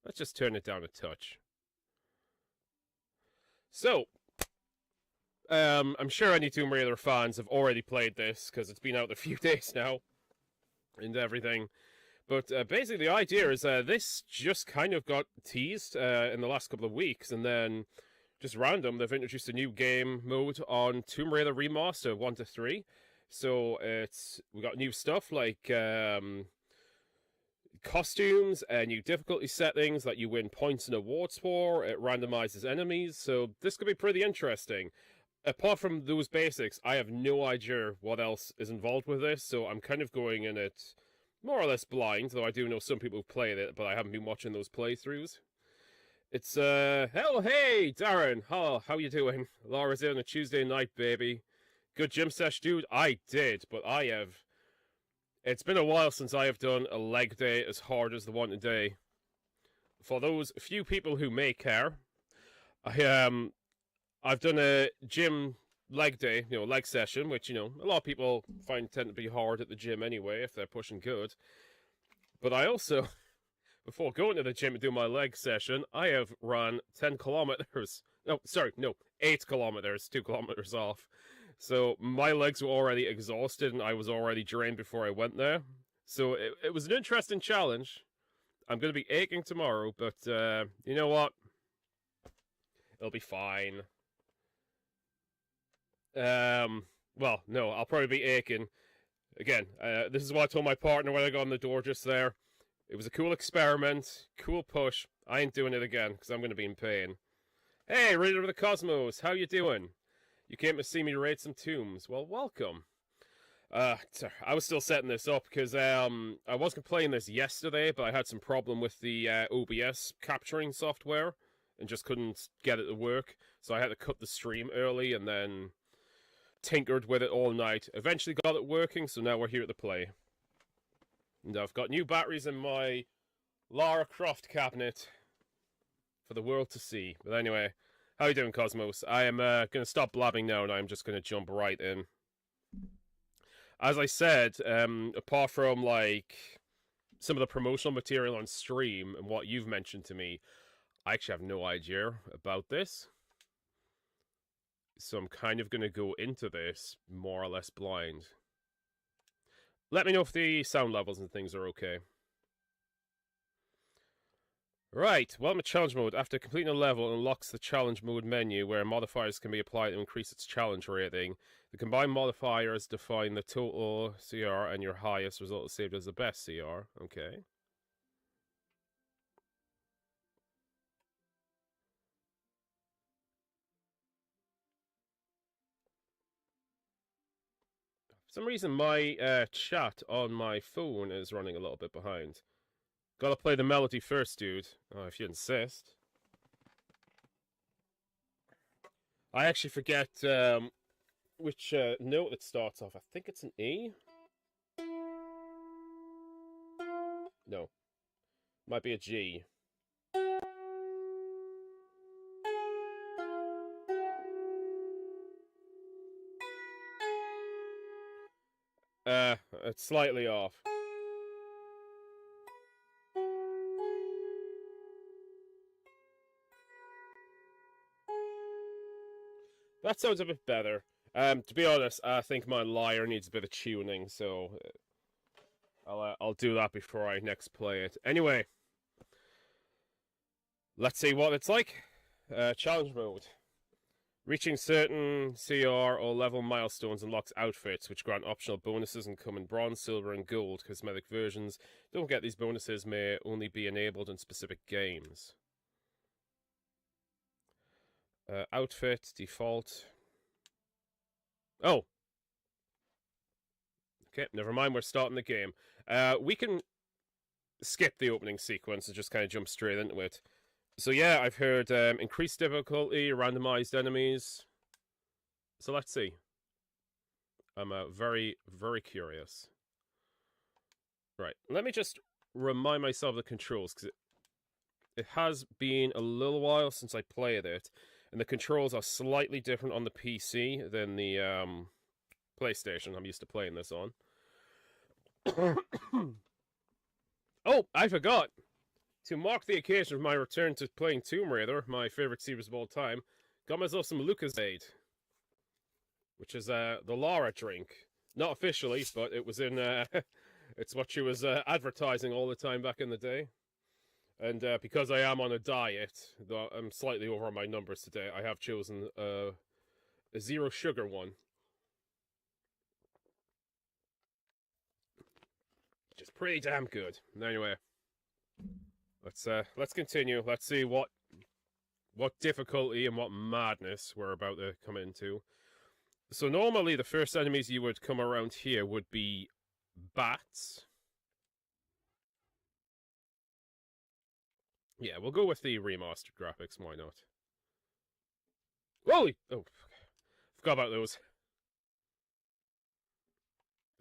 Let's just turn it down a touch. So, I'm sure any Tomb Raider fans have already played this, because it's been out a few days now, and everything. But basically the idea is this just kind of got teased in the last couple of weeks, and then just random, they've introduced a new game mode on Tomb Raider Remastered 1 to 3. So we got new stuff like costumes and new difficulty settings that you win points and awards for. It randomizes enemies, so this could be pretty interesting. Apart from those basics, I have no idea what else is involved with this, so I'm kind of going in it more or less blind, though I do know some people who've played it, but I haven't been watching those playthroughs. It's, hell, hey, Darren, how you doing? Laura's here on a Tuesday night, baby. Good gym sesh, dude? I did, but it's been a while since I have done a leg day as hard as the one today. For those few people who may care, I've done a gym leg day, leg session, which, a lot of people tend to be hard at the gym anyway, if they're pushing good. But I also, before going to the gym to do my leg session, I have run 10 kilometers. No, sorry, no, 8 kilometers, 2 kilometers off. So my legs were already exhausted and I was already drained before I went there. So it was an interesting challenge. I'm going to be aching tomorrow, but you know what? It'll be fine. Well, no, I'll probably be aching. Again, this is what I told my partner when I got on the door just there. It was a cool experiment, cool push. I ain't doing it again, because I'm going to be in pain. Hey, Reader of the Cosmos, how you doing? You came to see me raid some tombs. Well, welcome. I was still setting this up, because I was playing this yesterday, but I had some problem with the OBS capturing software, and just couldn't get it to work. So I had to cut the stream early, and then tinkered with it all night. Eventually got it working, so now we're here to play. And I've got new batteries in my Lara Croft cabinet for the world to see. But anyway, how you doing, Cosmos? I am going to stop blabbing now, and I'm just going to jump right in. As I said, apart from, like, some of the promotional material on stream and what you've mentioned to me, I actually have no idea about this. So I'm kind of going to go into this more or less blind. Let me know if the sound levels and things are okay. Right, welcome to challenge mode. After completing a level, it unlocks the challenge mode menu where modifiers can be applied to increase its challenge rating. The combined modifiers define the total CR and your highest result is saved as the best CR. Okay. For some reason, my chat on my phone is running a little bit behind. Gotta play the melody first, dude. Oh, if you insist. I actually forget which note it starts off. I think it's an E? No. Might be a G. It's slightly off. That sounds a bit better. To be honest, I think my lyre needs a bit of tuning, so I'll do that before I next play it. Anyway, let's see what it's like. Challenge mode. Reaching certain CR or level milestones unlocks outfits, which grant optional bonuses and come in bronze, silver, and gold. Cosmetic versions don't get these bonuses, may only be enabled in specific games. Outfit, default. Oh! Okay, never mind, we're starting the game. We can skip the opening sequence and just kind of jump straight into it. So yeah, I've heard increased difficulty, randomized enemies. So let's see. I'm very, very curious. Right, let me just remind myself of the controls, because it has been a little while since I played it, and the controls are slightly different on the PC than the PlayStation I'm used to playing this on. Oh, I forgot! To mark the occasion of my return to playing Tomb Raider, my favorite series of all time, got myself some Lucozade, which is the Lara drink. Not officially, but it was in. It's what she was advertising all the time back in the day. And because I am on a diet, though I'm slightly over my numbers today, I have chosen a zero sugar one, which is pretty damn good. Anyway, let's continue. Let's see what difficulty and what madness we're about to come into. So normally the first enemies you would come around here would be bats. Yeah, we'll go with the remastered graphics, why not? Holy! Oh, forgot about those.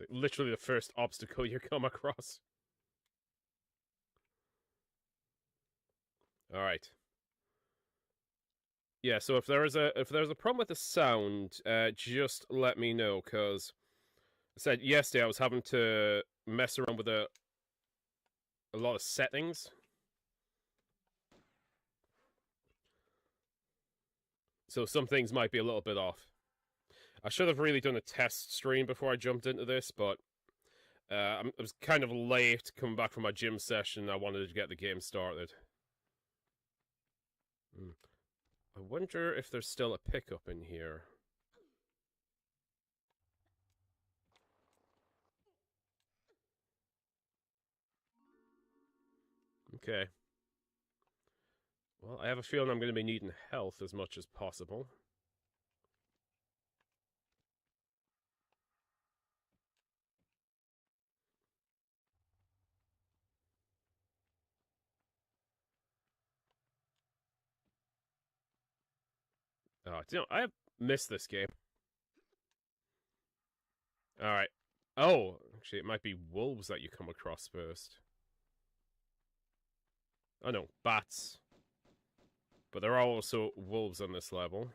Literally the first obstacle you come across. Alright. Yeah, so if there's a problem with the sound, just let me know, because I said yesterday I was having to mess around with a lot of settings. So some things might be a little bit off. I should have really done a test stream before I jumped into this, but I was kind of late coming back from my gym session. I wanted to get the game started. I wonder if there's still a pickup in here. Okay. Well, I have a feeling I'm going to be needing health as much as possible. Oh, I have missed this game. Alright. Oh, actually, it might be wolves that you come across first. Oh no, bats. But there are also wolves on this level.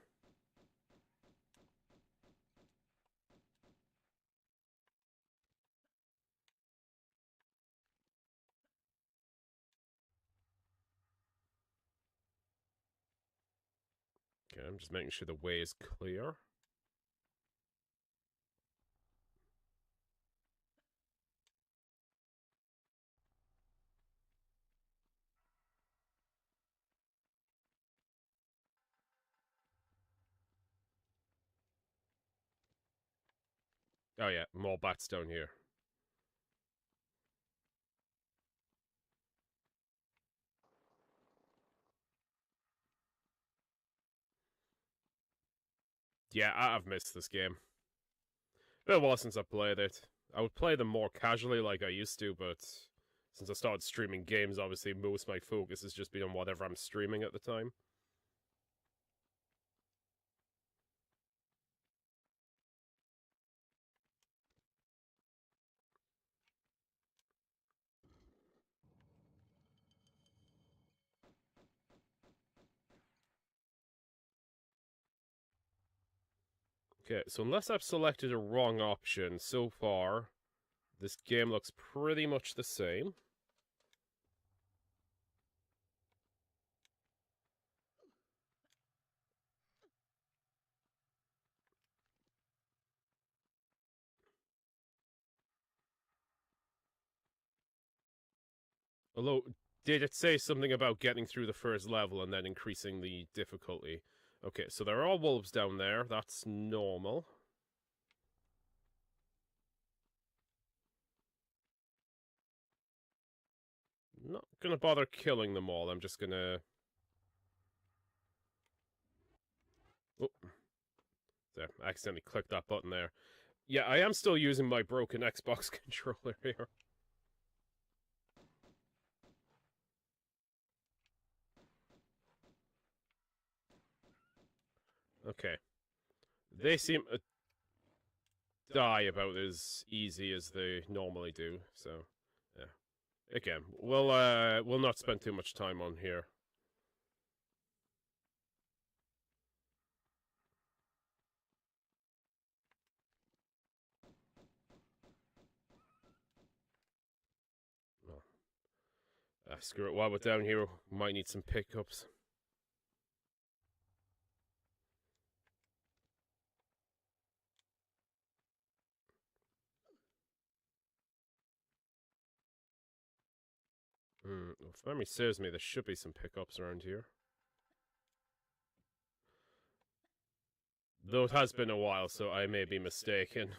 Okay, I'm just making sure the way is clear. Oh yeah, more bats down here. Yeah, I've missed this game. Been a while since I played it. I would play them more casually like I used to, but since I started streaming games, obviously most of my focus has just been on whatever I'm streaming at the time. Okay, so unless I've selected a wrong option, so far, this game looks pretty much the same. Although, did it say something about getting through the first level and then increasing the difficulty? Okay, so there are wolves down there. That's normal. Not gonna bother killing them all. I'm just gonna... Oh. There, I accidentally clicked that button there. Yeah, I am still using my broken Xbox controller here. Okay. They seem to die about as easy as they normally do, so... Yeah. Again, we'll not spend too much time on here. Screw it. While we're down here, we might need some pickups. If memory serves me, there should be some pickups around here. Though it has been a while, so I may be mistaken.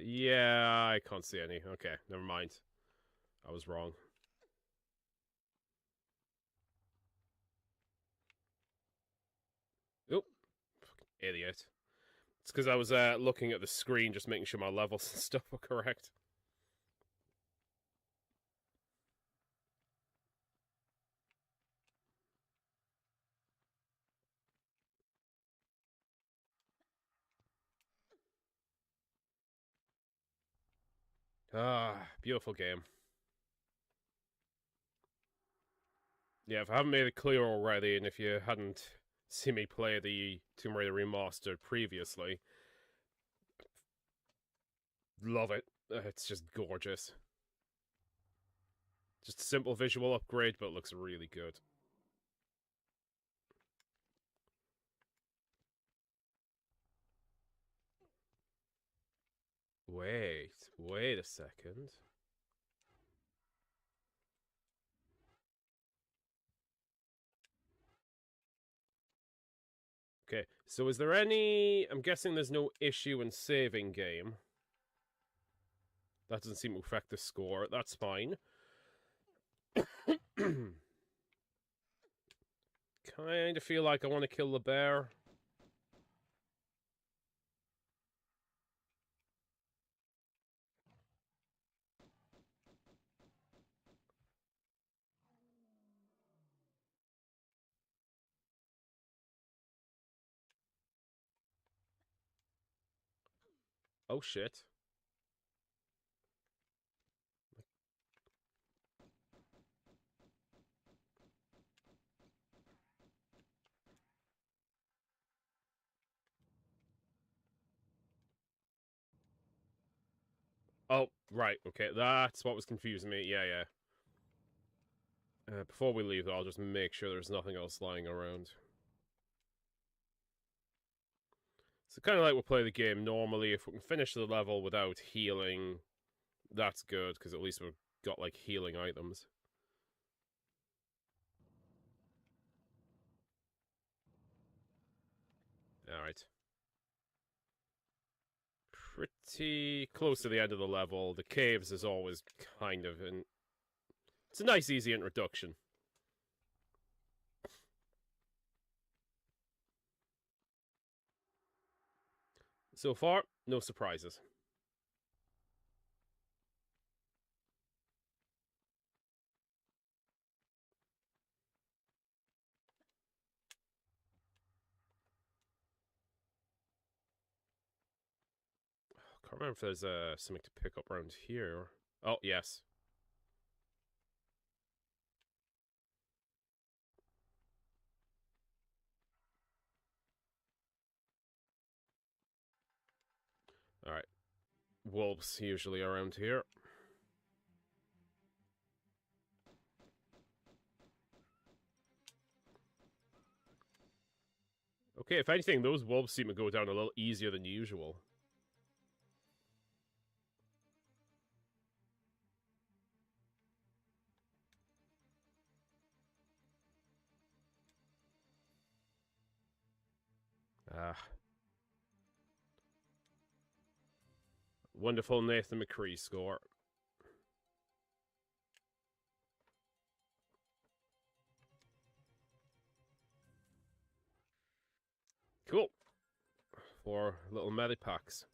Yeah, I can't see any. Okay, never mind. I was wrong. Oop. Fucking idiot. It's because I was looking at the screen, just making sure my levels and stuff were correct. Ah, beautiful game. Yeah, if I haven't made it clear already, and if you hadn't seen me play the Tomb Raider Remastered previously, love it. It's just gorgeous. Just a simple visual upgrade, but it looks really good. Wait a second. Okay, so is there any... I'm guessing there's no issue in saving game. That doesn't seem to affect the score. That's fine. Kind of feel like I want to kill the bear. Oh shit. Oh, right, okay, that's what was confusing me. Yeah. Before we leave, though, I'll just make sure there's nothing else lying around. So kind of like we'll play the game normally. If we can finish the level without healing, that's good, because at least we've got, like, healing items. Alright. Pretty close to the end of the level. The caves is always kind of an... It's a nice, easy introduction. So far, no surprises. Can't remember if there's something to pick up around here. Oh, yes. Alright. Wolves usually around here. Okay, if anything, those wolves seem to go down a little easier than usual. Ah. Wonderful Nathan McCree score. Cool. 4 little medipacks.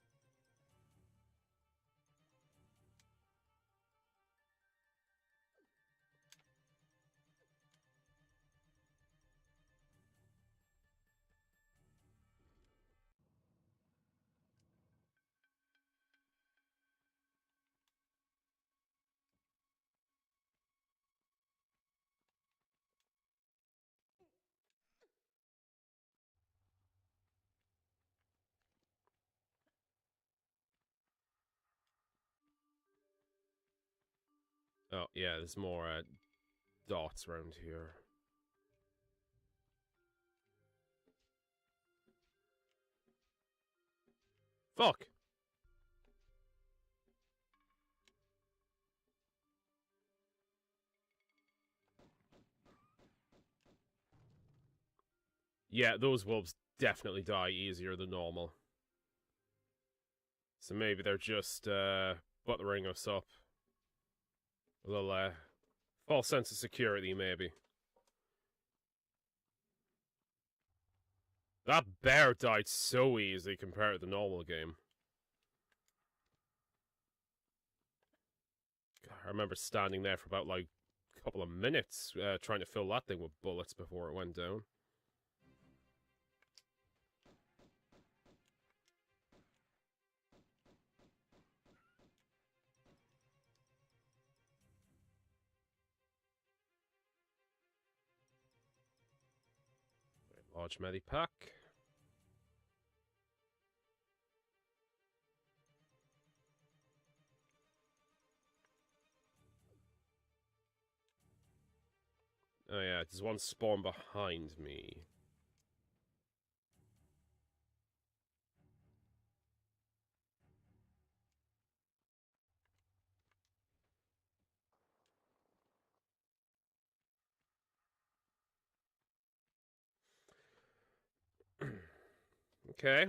Oh, yeah, there's more dots around here. Fuck! Yeah, those wolves definitely die easier than normal. So maybe they're just buttering us up. A little false sense of security, maybe. That bear died so easy compared to the normal game. I remember standing there for about, like, a couple of minutes trying to fill that thing with bullets before it went down. Large medipack. Oh yeah, there's one spawn behind me. Okay.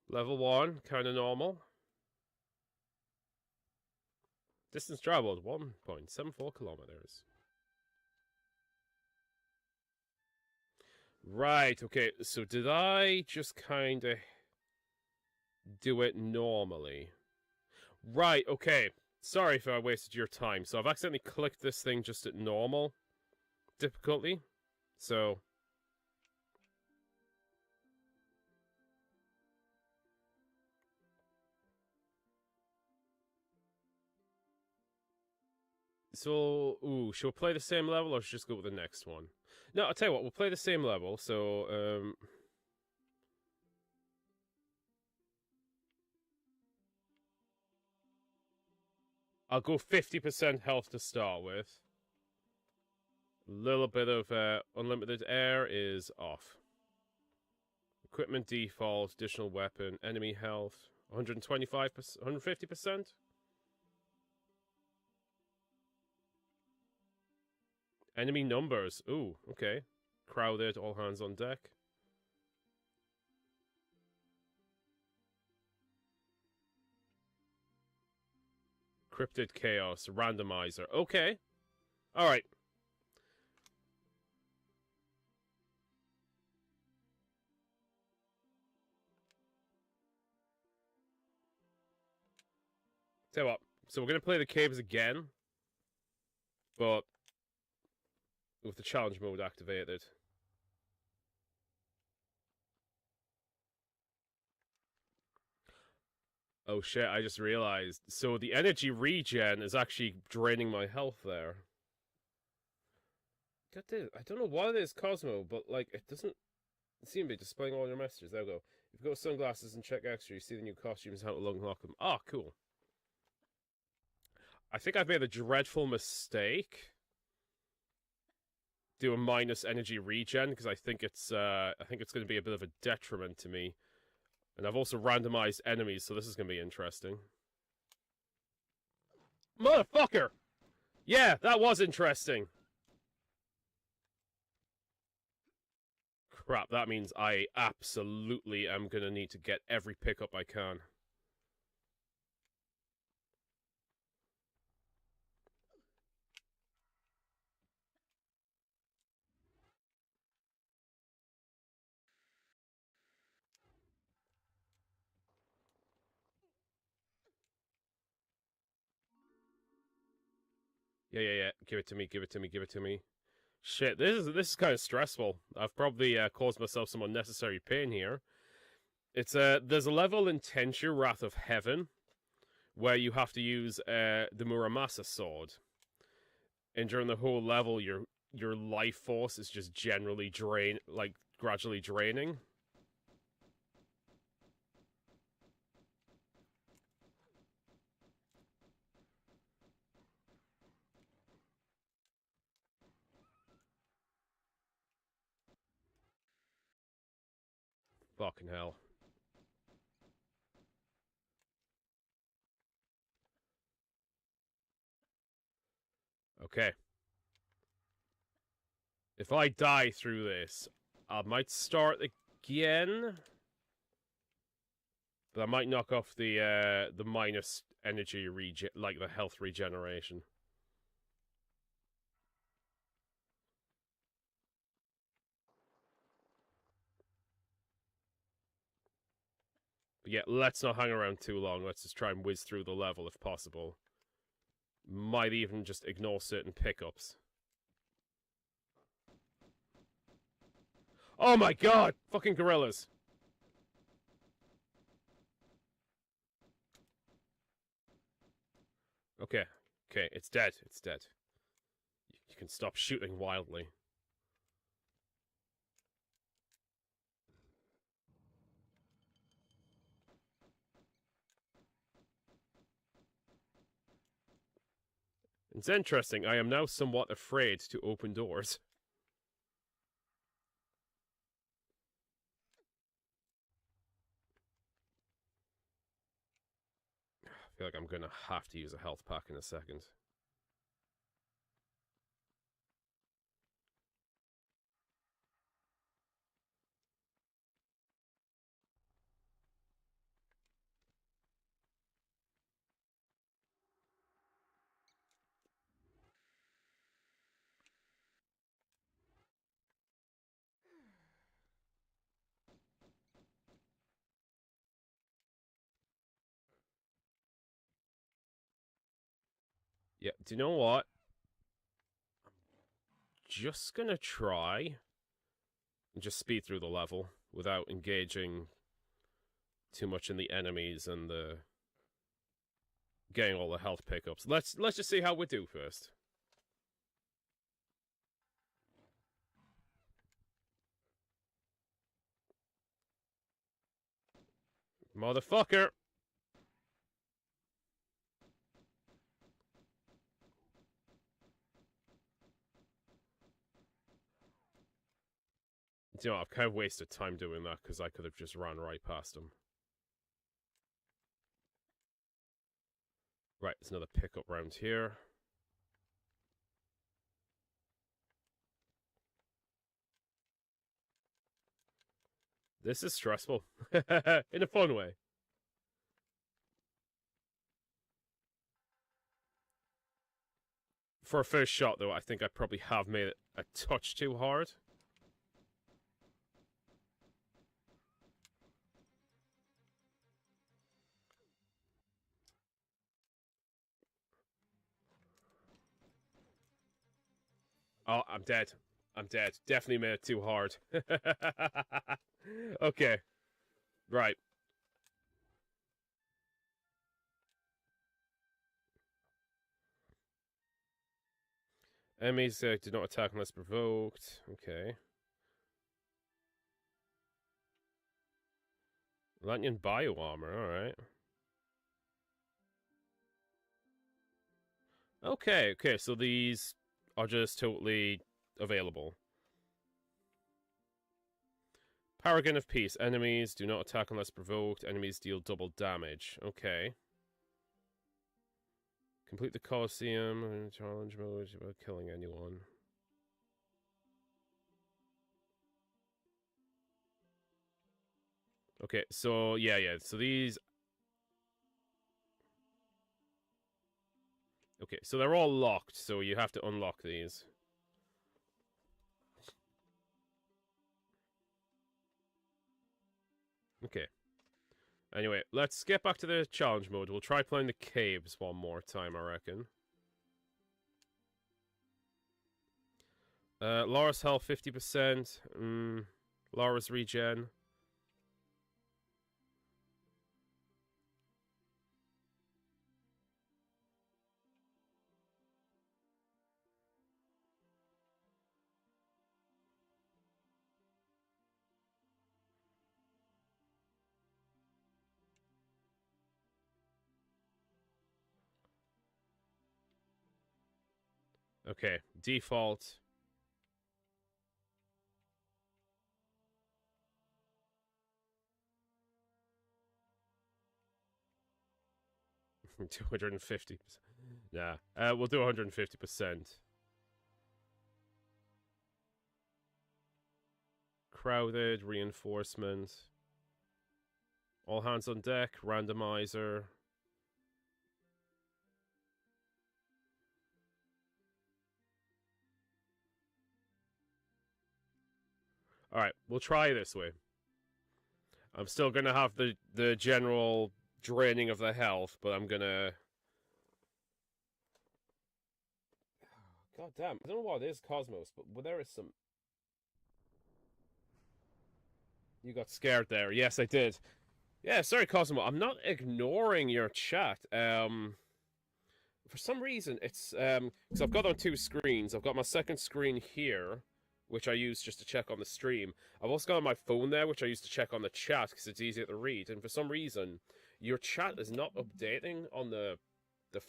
Level 1, kind of normal. Distance traveled, 1.74 kilometers. Right, okay, so did I just kind of do it normally? Right, okay. Sorry if I wasted your time. So I've accidentally clicked this thing just at normal difficulty. So... So, ooh, should we play the same level or should we just go with the next one? No, I'll tell you what, we'll play the same level, so, I'll go 50% health to start with. A little bit of unlimited air is off. Equipment default, additional weapon, enemy health, 125%, 150%? Enemy numbers, ooh, okay. Crowded, all hands on deck. Cryptid Chaos, Randomizer. Okay. Alright. Tell you what. So we're going to play the caves again. But with the challenge mode activated. Oh shit, I just realized. So the energy regen is actually draining my health there. God damn, I don't know what it is, Cosmo, but like it doesn't seem to be displaying all your messages. There we go. If you go to sunglasses and check extra, you see the new costumes and how to unlock them. Ah, cool. I think I've made a dreadful mistake. Do a minus energy regen because I think it's going to be a bit of a detriment to me. And I've also randomized enemies, so this is going to be interesting. Motherfucker! Yeah, that was interesting. Crap, that means I absolutely am going to need to get every pickup I can. Yeah. Give it to me, give it to me, give it to me. Shit, this is kind of stressful. I've probably caused myself some unnecessary pain here. It's there's a level in Tenchu, Wrath of Heaven, where you have to use the Muramasa sword. And during the whole level, your life force is just generally gradually draining. Fucking hell. Okay. If I die through this, I might start again. But I might knock off the minus energy like the health regeneration. But yeah, let's not hang around too long. Let's just try and whiz through the level if possible. Might even just ignore certain pickups. Oh my god! Fucking gorillas! Okay. Okay, it's dead. It's dead. You can stop shooting wildly. It's interesting. I am now somewhat afraid to open doors. I feel like I'm gonna have to use a health pack in a second. Yeah, do you know what? Just gonna try and just speed through the level without engaging too much in the enemies and the getting all the health pickups. Let's just see how we do first. Motherfucker! You know, I've kind of wasted time doing that because I could have just run right past him. Right, there's another pickup round here. This is stressful. In a fun way. For a first shot, though, I think I probably have made it a touch too hard. Oh, I'm dead. I'm dead. Definitely made it too hard. Okay. Right. Enemies do not attack unless provoked. Okay. Lanyan bio armor, alright. Okay, okay, so these are just totally available. Paragon of Peace. Enemies do not attack unless provoked. Enemies deal double damage. Okay. Complete the Colosseum. Challenge mode about killing anyone. Okay, so yeah. So these. Okay, so they're all locked, so you have to unlock these. Okay. Anyway, let's get back to the challenge mode. We'll try playing the caves one more time, I reckon. Laura's health 50%. Laura's regen. Okay, default. 250%. Nah, we'll do 150%. Crowded, reinforcement. All hands on deck, randomizer. Alright, we'll try this way. I'm still gonna have the general draining of the health, but I'm gonna... God damn, I don't know what it is, Cosmos, but there is some... You got scared there. Yes, I did. Yeah, sorry, Cosmo. I'm not ignoring your chat. For some reason, it's because I've got on two screens. I've got my second screen here, which I use just to check on the stream. I've also got on my phone there, which I use to check on the chat because it's easier to read. And for some reason, your chat is not updating on the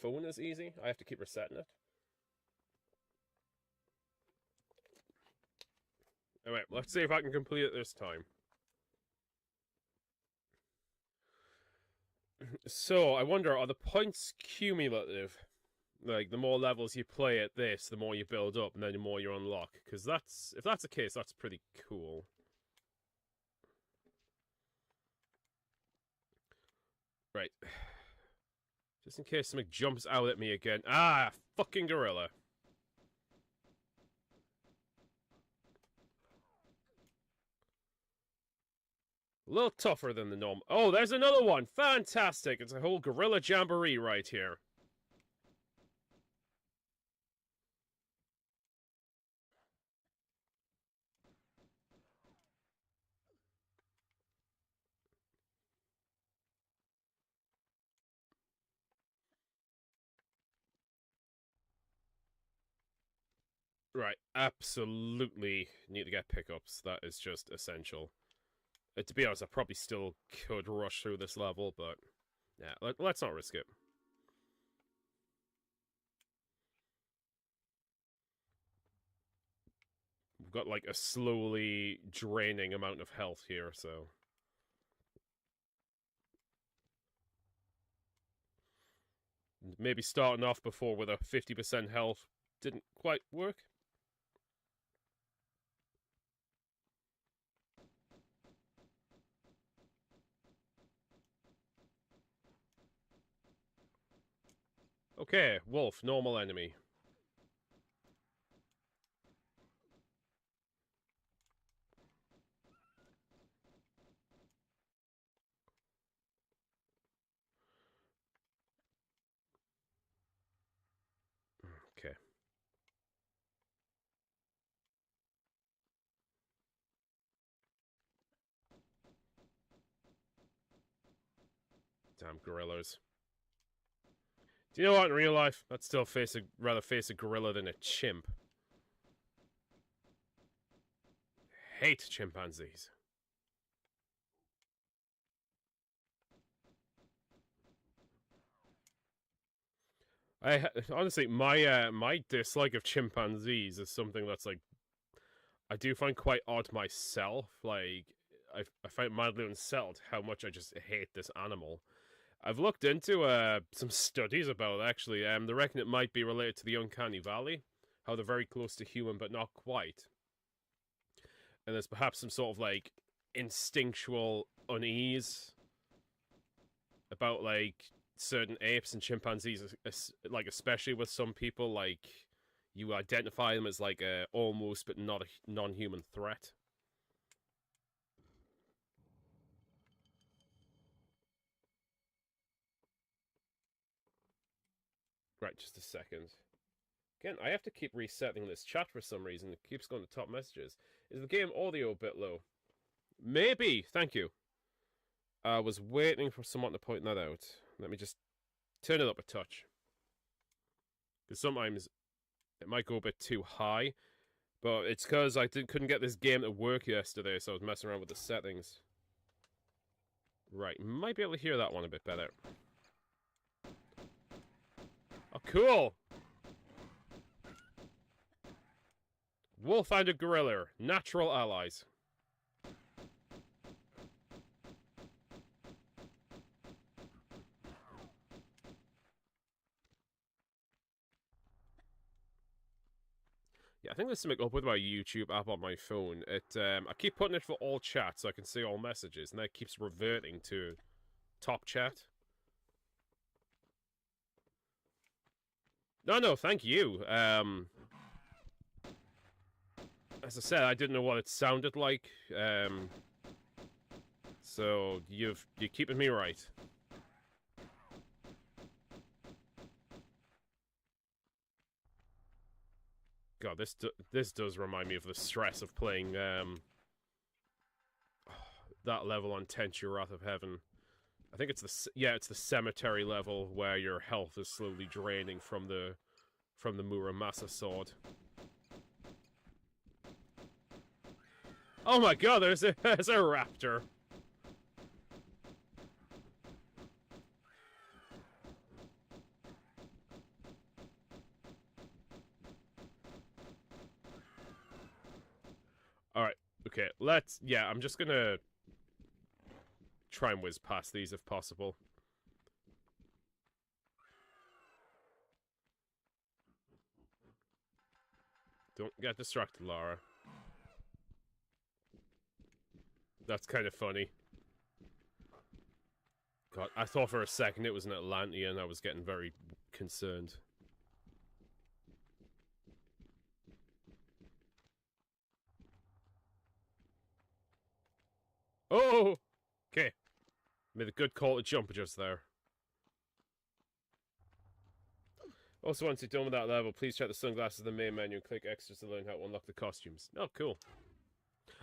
phone as easy. I have to keep resetting it. Alright, let's see if I can complete it this time. So, I wonder, are the points cumulative? Like, the more levels you play at this, the more you build up, and then the more you unlock. Because that's... If that's the case, that's pretty cool. Right. Just in case something jumps out at me again. Ah! Fucking gorilla. A little tougher than the norm. Oh, there's another one! Fantastic! It's a whole gorilla jamboree right here. Right, absolutely need to get pickups. That is just essential. To be honest, I probably still could rush through this level, but... Yeah, let's not risk it. We've got, like, a slowly draining amount of health here, so... Maybe starting off before with a 50% health didn't quite work. Okay, wolf, normal enemy. Okay. Damn gorillas. Do you know what, in real life, I'd still rather face a gorilla than a chimp. Hate chimpanzees. Honestly, my dislike of chimpanzees is something that's like I do find quite odd myself. Like I find mildly unsettled how much I just hate this animal. I've looked into some studies about it, actually. They reckon it might be related to the uncanny valley, how they're very close to human but not quite, and there's perhaps some sort of like instinctual unease about like certain apes and chimpanzees, like especially with some people, like you identify them as like a almost but not a non-human threat. Right, just a second. Again, I have to keep resetting this chat for some reason. It keeps going to top messages. Is the game audio a bit low? Maybe. Thank you. I was waiting for someone to point that out. Let me just turn it up a touch. Because sometimes it might go a bit too high. But it's because I couldn't get this game to work yesterday, so I was messing around with the settings. Right, might be able to hear that one a bit better. Oh, cool! Wolf and a gorilla, natural allies. Yeah, I think there's something up with my YouTube app on my phone. I keep putting it for all chat so I can see all messages, and that keeps reverting to top chat. No, thank you. As I said, I didn't know what it sounded like. So you're keeping me right. God, this does remind me of the stress of playing that level on Tenchu Wrath of Heaven. I think it's the cemetery level where your health is slowly draining from the Muramasa sword. Oh my God, there's a raptor. Alright, okay, I'm just gonna try and whiz past these if possible. Don't get distracted, Lara. That's kind of funny. God, I thought for a second it was an Atlantean. I was getting very concerned. Oh! Okay. Made a good call to jump just there. Also, once you're done with that level, please check the sunglasses in the main menu and click extras to learn how to unlock the costumes. Oh, cool.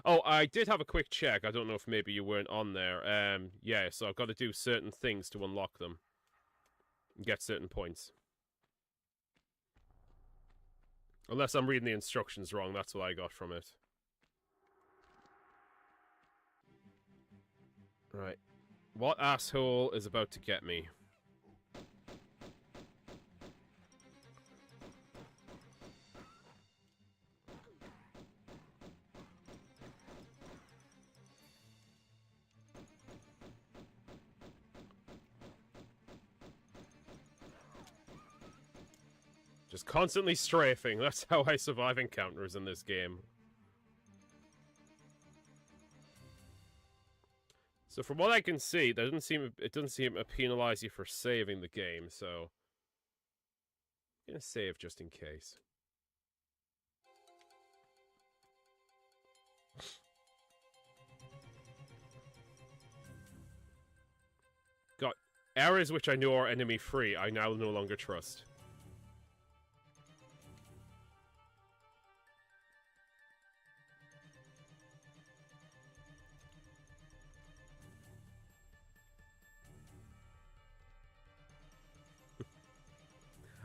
Oh, I did have a quick check. I don't know if maybe you weren't on there. Yeah, so I've got to do certain things to unlock them. And get certain points. Unless I'm reading the instructions wrong, that's what I got from it. Right. What asshole is about to get me? Just constantly strafing. That's how I survive encounters in this game. So from what I can see, it doesn't seem to penalize you for saving the game, so I'm gonna save just in case. Got areas which I know are enemy free, I now no longer trust.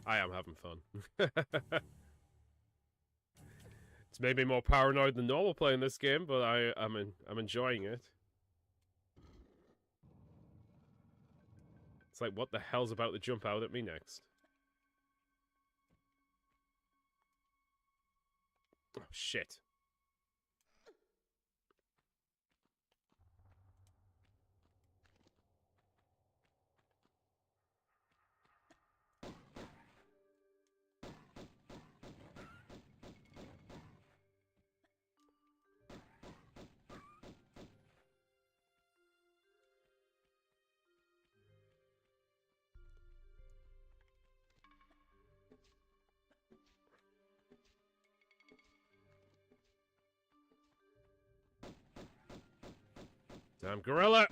I am having fun. It's made me more paranoid than normal playing this game, but I'm enjoying it. It's like, what the hell's about to jump out at me next? Oh, shit. Damn gorilla!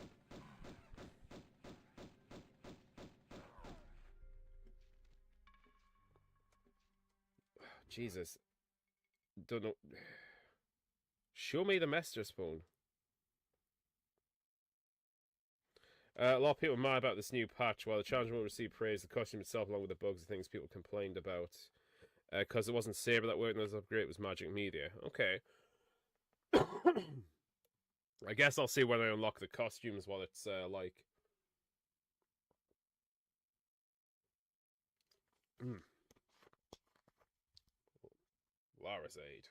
Jesus. Don't know. Show me the Master Spoon. A lot of people are mad about this new patch. While the challenge will receive praise, the costume itself, along with the bugs and things people complained about. Because it wasn't Saber that worked in this upgrade, it was Magic Media. Okay. I guess I'll see when I unlock the costumes what it's like. Lara's Aid.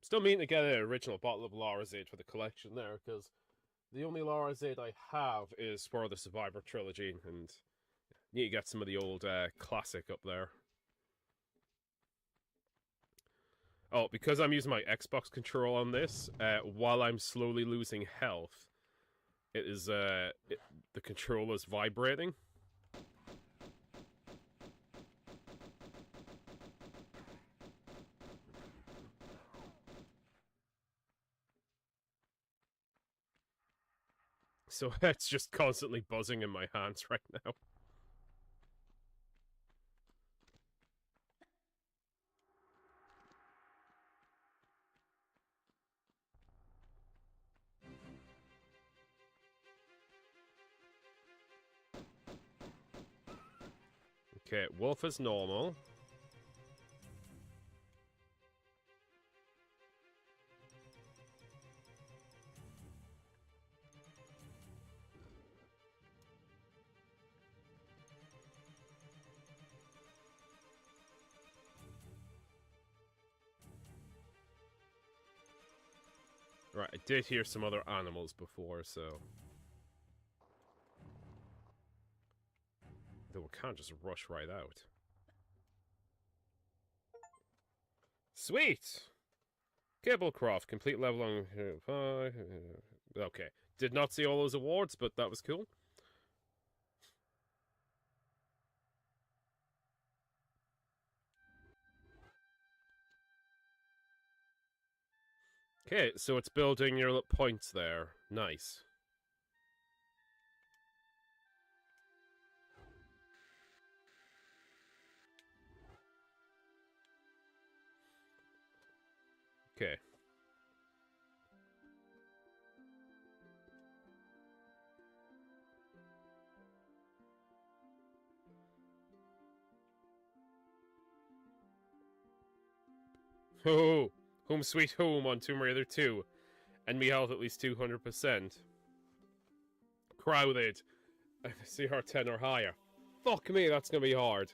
Still meaning to get an original bottle of Lara's Aid for the collection there, because the only Lara's Aid I have is for the Survivor trilogy, and Need to get some of the old classic up there. Oh, because I'm using my Xbox control on this, while I'm slowly losing health, it is the controller's vibrating. So it's just constantly buzzing in my hands right now. Okay, wolf is normal. Right, I did hear some other animals before, so... Though we can't just rush right out. Sweet! Cablecroft, complete level on... Okay. Did not see all those awards, but that was cool. Okay, so it's building your little points there. Nice. Okay. Oh, home sweet home on Tomb Raider 2. Enemy health at least 200%. Crowded. CR 10 or higher. Fuck me, that's gonna be hard.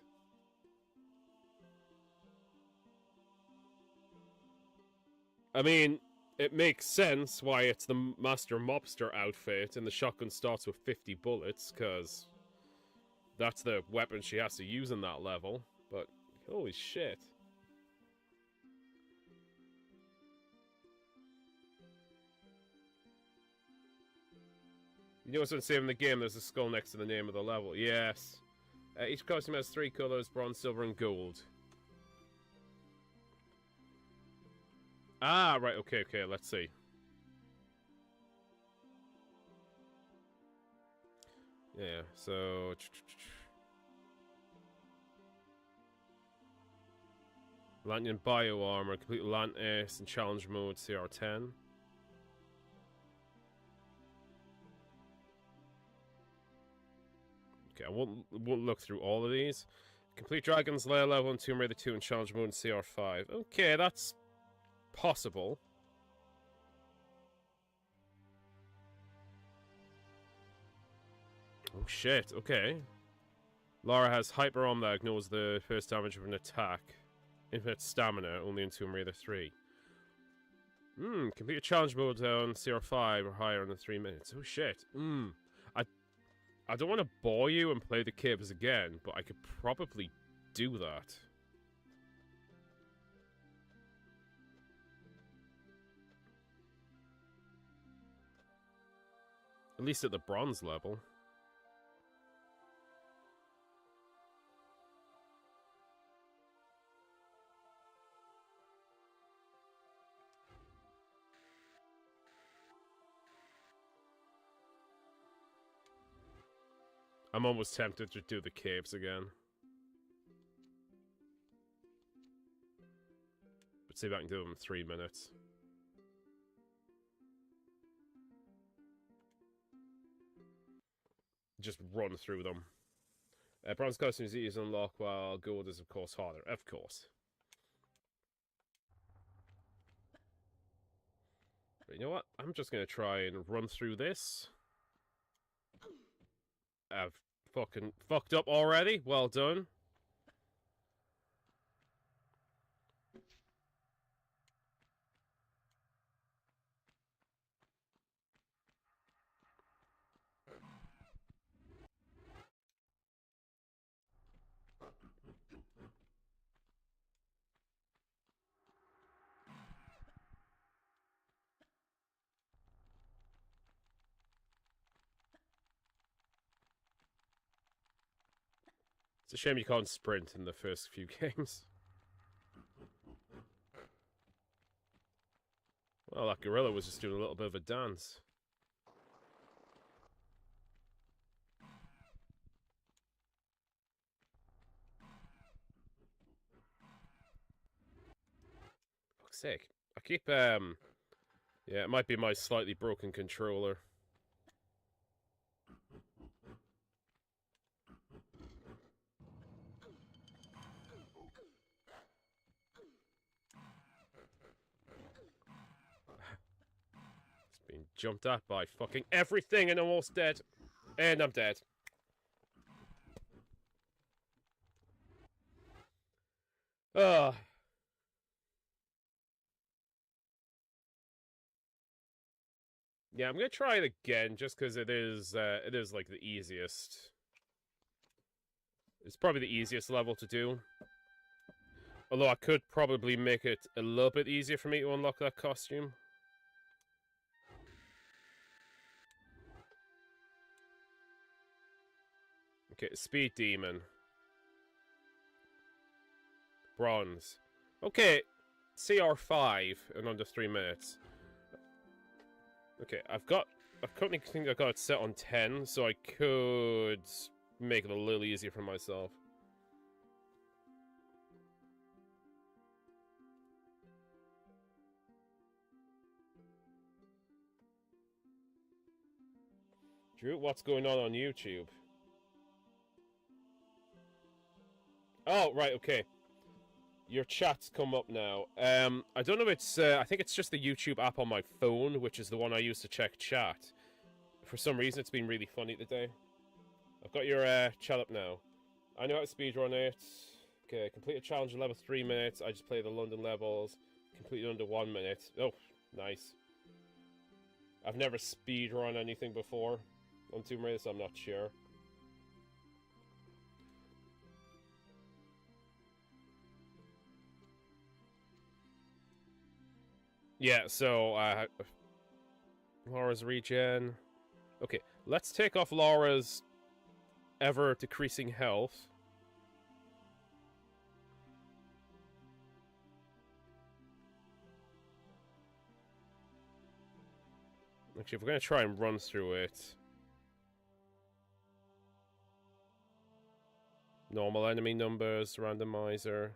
I mean, it makes sense why it's the Master Mobster outfit and the shotgun starts with 50 bullets, because that's the weapon she has to use in that level. But, holy shit. You notice when saving the game, there's a skull next to the name of the level. Yes. Each costume has 3 colors, bronze, silver, and gold. Ah, right, okay, let's see. Yeah, so... Lantian Bio Armor, complete Lantis and Challenge Mode, CR10. Okay, I won't look through all of these. Complete Dragon's Lair level in Tomb Raider 2 and Challenge Mode in CR5. Okay, that's possible. Oh shit, okay. Lara has Hyper Arm that ignores the first damage of an attack. Infinite Stamina, only in Tomb Raider 3. Complete Challenge Mode on CR5 or higher in 3 minutes. Oh shit. I don't want to bore you and play the caves again, but I could probably do that. At least at the bronze level. I'm almost tempted to do the caves again. But see if I can do them in 3 minutes. Just run through them. Bronze costume is easy to unlock, while gold is of course harder. Of course. But you know what? I'm just gonna try and run through this. I've fucking fucked up already. Well done. It's a shame you can't sprint in the first few games. Well, that gorilla was just doing a little bit of a dance. Fuck's sake. I keep, yeah, it might be my slightly broken controller. It's been jumped at by fucking everything and almost dead. And I'm dead. Ugh. Yeah, I'm gonna try it again just because it is like the easiest. It's probably the easiest level to do. Although I could probably make it a little bit easier for me to unlock that costume. Okay, Speed Demon. Bronze. Okay, CR5 in under 3 minutes. Okay, I currently think I got it set on 10, so I could make it a little easier for myself. Drew, what's going on YouTube? Oh, right, okay. Your chat's come up now. I don't know if it's, I think it's just the YouTube app on my phone, which is the one I use to check chat. For some reason, it's been really funny today. I've got your chat up now. I know how to speedrun it. Okay, complete a challenge in level 3 minutes. I just play the London levels. Completed under 1 minute. Oh, nice. I've never speedrun anything before on Tomb Raider, so I'm not sure. Yeah, so, Laura's regen. Okay, let's take off Laura's ever-decreasing health. Actually, if we're going to try and run through it... Normal enemy numbers, randomizer...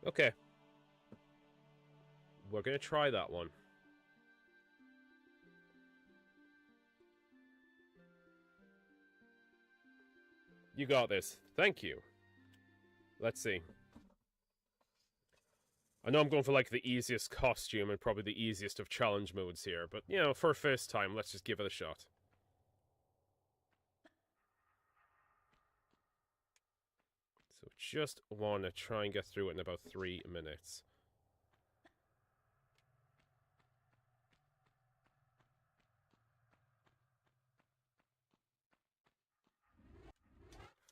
Okay. We're going to try that one. You got this. Thank you. Let's see. I know I'm going for, like, the easiest costume and probably the easiest of challenge modes here, but, you know, for a first time, let's just give it a shot. So just want to try and get through it in about 3 minutes.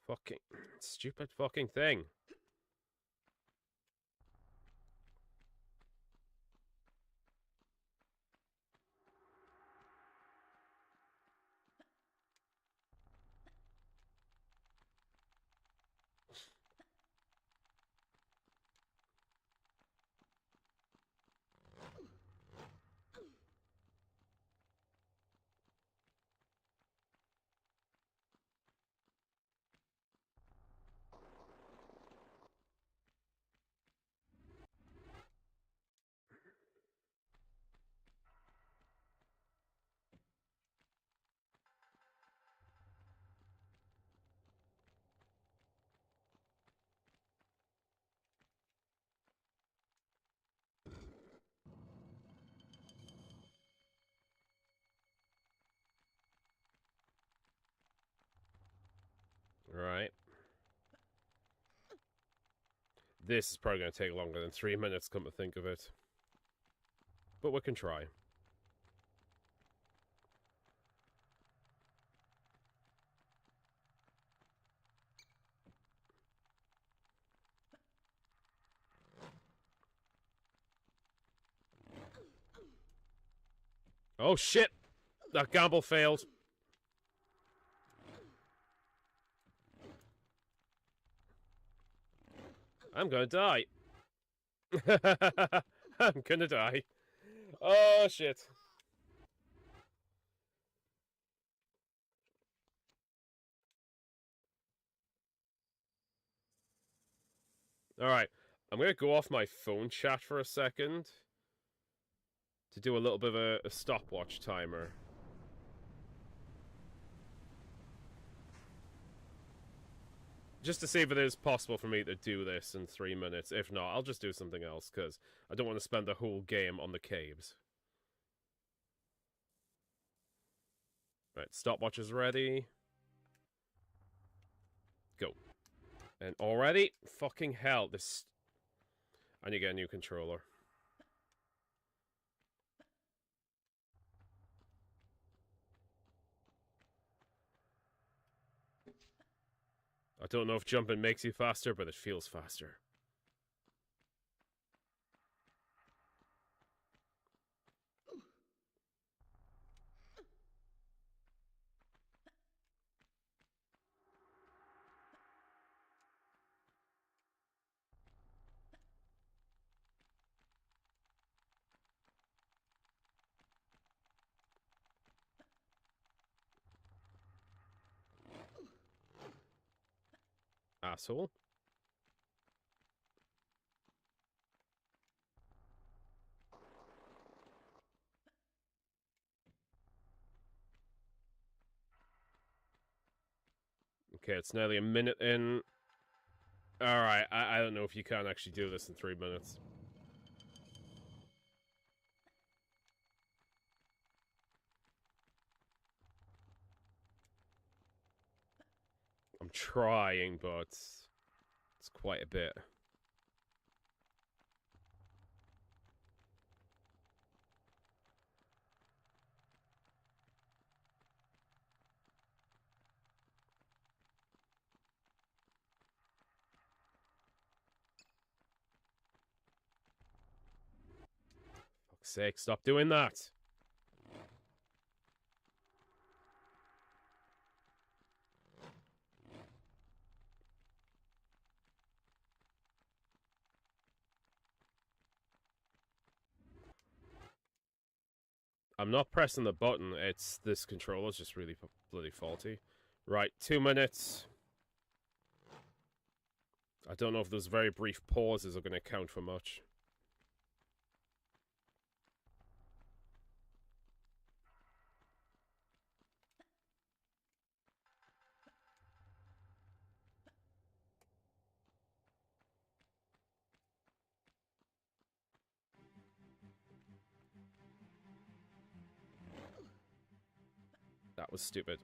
Fucking stupid fucking thing. Right. This is probably going to take longer than 3 minutes, come to think of it. But we can try. Oh shit! That gamble failed. I'm gonna die. I'm gonna die. Oh shit. Alright. I'm gonna go off my phone chat for a second to do a little bit of a stopwatch timer. Just to see if it is possible for me to do this in 3 minutes. If not, I'll just do something else, because I don't want to spend the whole game on the caves. Right, stopwatch is ready. Go. And already? Fucking hell, this... I need to get a new controller. I don't know if jumping makes you faster, but it feels faster. Asshole. Okay, it's nearly a minute in. Alright, I don't know if you can actually do this in 3 minutes. I'm trying, but it's quite a bit. Fuck's sake, stop doing that! I'm not pressing the button, it's this controller's just really bloody faulty. Right, 2 minutes. I don't know if those very brief pauses are going to count for much. That was stupid.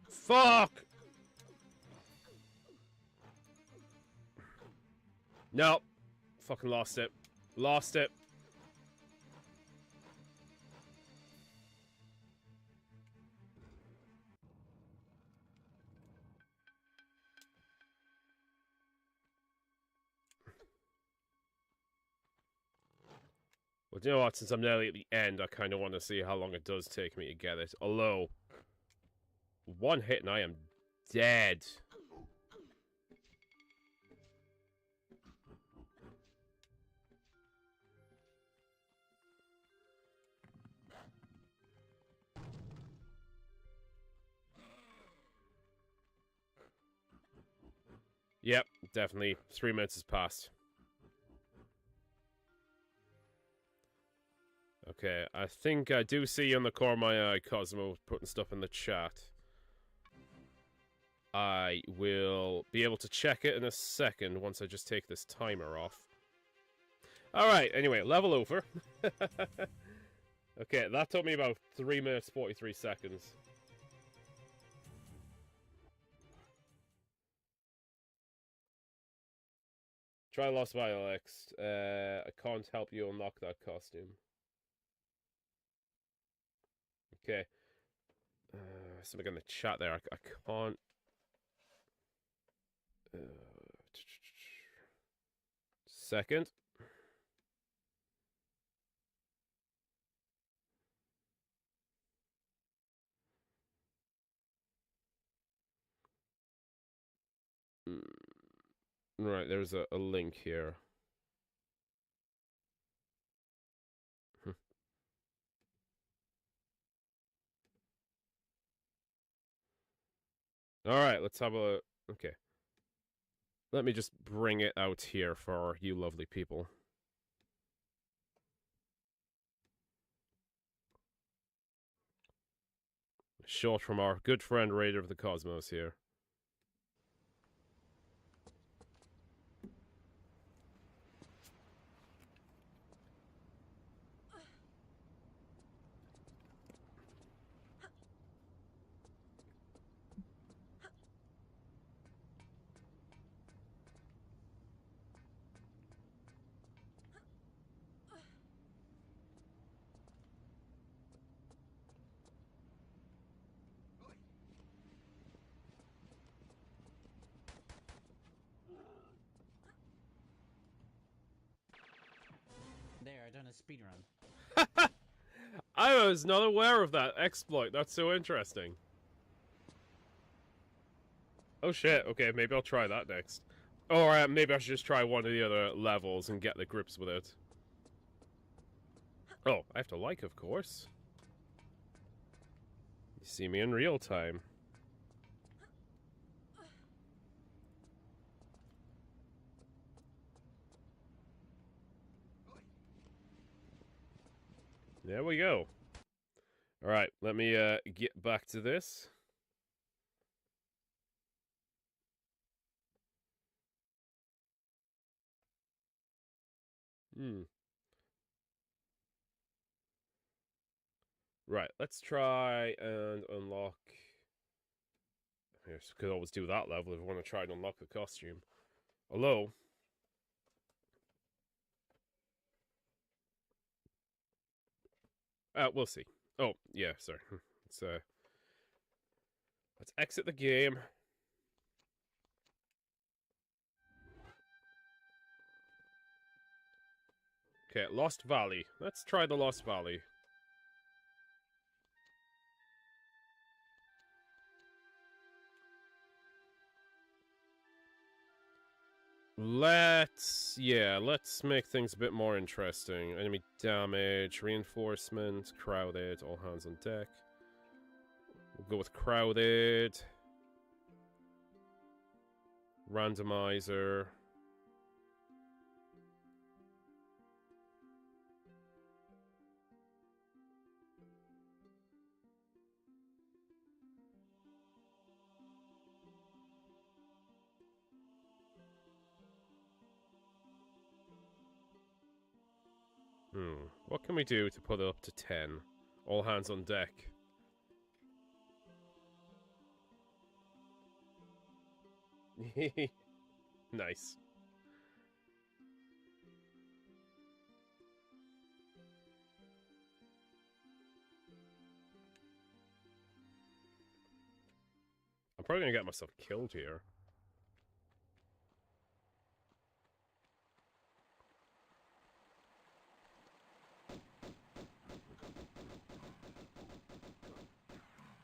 Fuck! No. Fucking lost it. Lost it. Well, do you know what? Since I'm nearly at the end, I kind of want to see how long it does take me to get it. Although, one hit and I am dead. Yep, definitely. 3 minutes has passed. Okay, I think I do see on the corner of my eye Cosmo putting stuff in the chat. I will be able to check it in a second once I just take this timer off. Alright, anyway, level over. Okay, that took me about 3 minutes 43 seconds. Try Lost by Alex. I can't help you unlock that costume. Okay. Something in the chat there. I can't... second. Right, there's a link here. Alright, let's have a... Okay. Let me just bring it out here for you lovely people. Short from our good friend Raider of the Cosmos here. There, I done a speed run. I was not aware of that exploit. That's so interesting. Oh shit, okay, maybe I'll try that next. Or maybe I should just try one of the other levels and get the grips with it. Oh, I have to like, of course. You see me in real time. There we go. Alright, let me get back to this. Right, let's try and unlock... Yes, could always do that level if we want to try and unlock the costume. Although... we'll see. Oh, yeah, sorry. Let's exit the game. Okay, Lost Valley. Let's try the Lost Valley. Let's make things a bit more interesting. Enemy damage, reinforcement, crowded, all hands on deck. We'll go with crowded. Randomizer. What can we do to put it up to 10? All hands on deck. Nice. I'm probably gonna get myself killed here.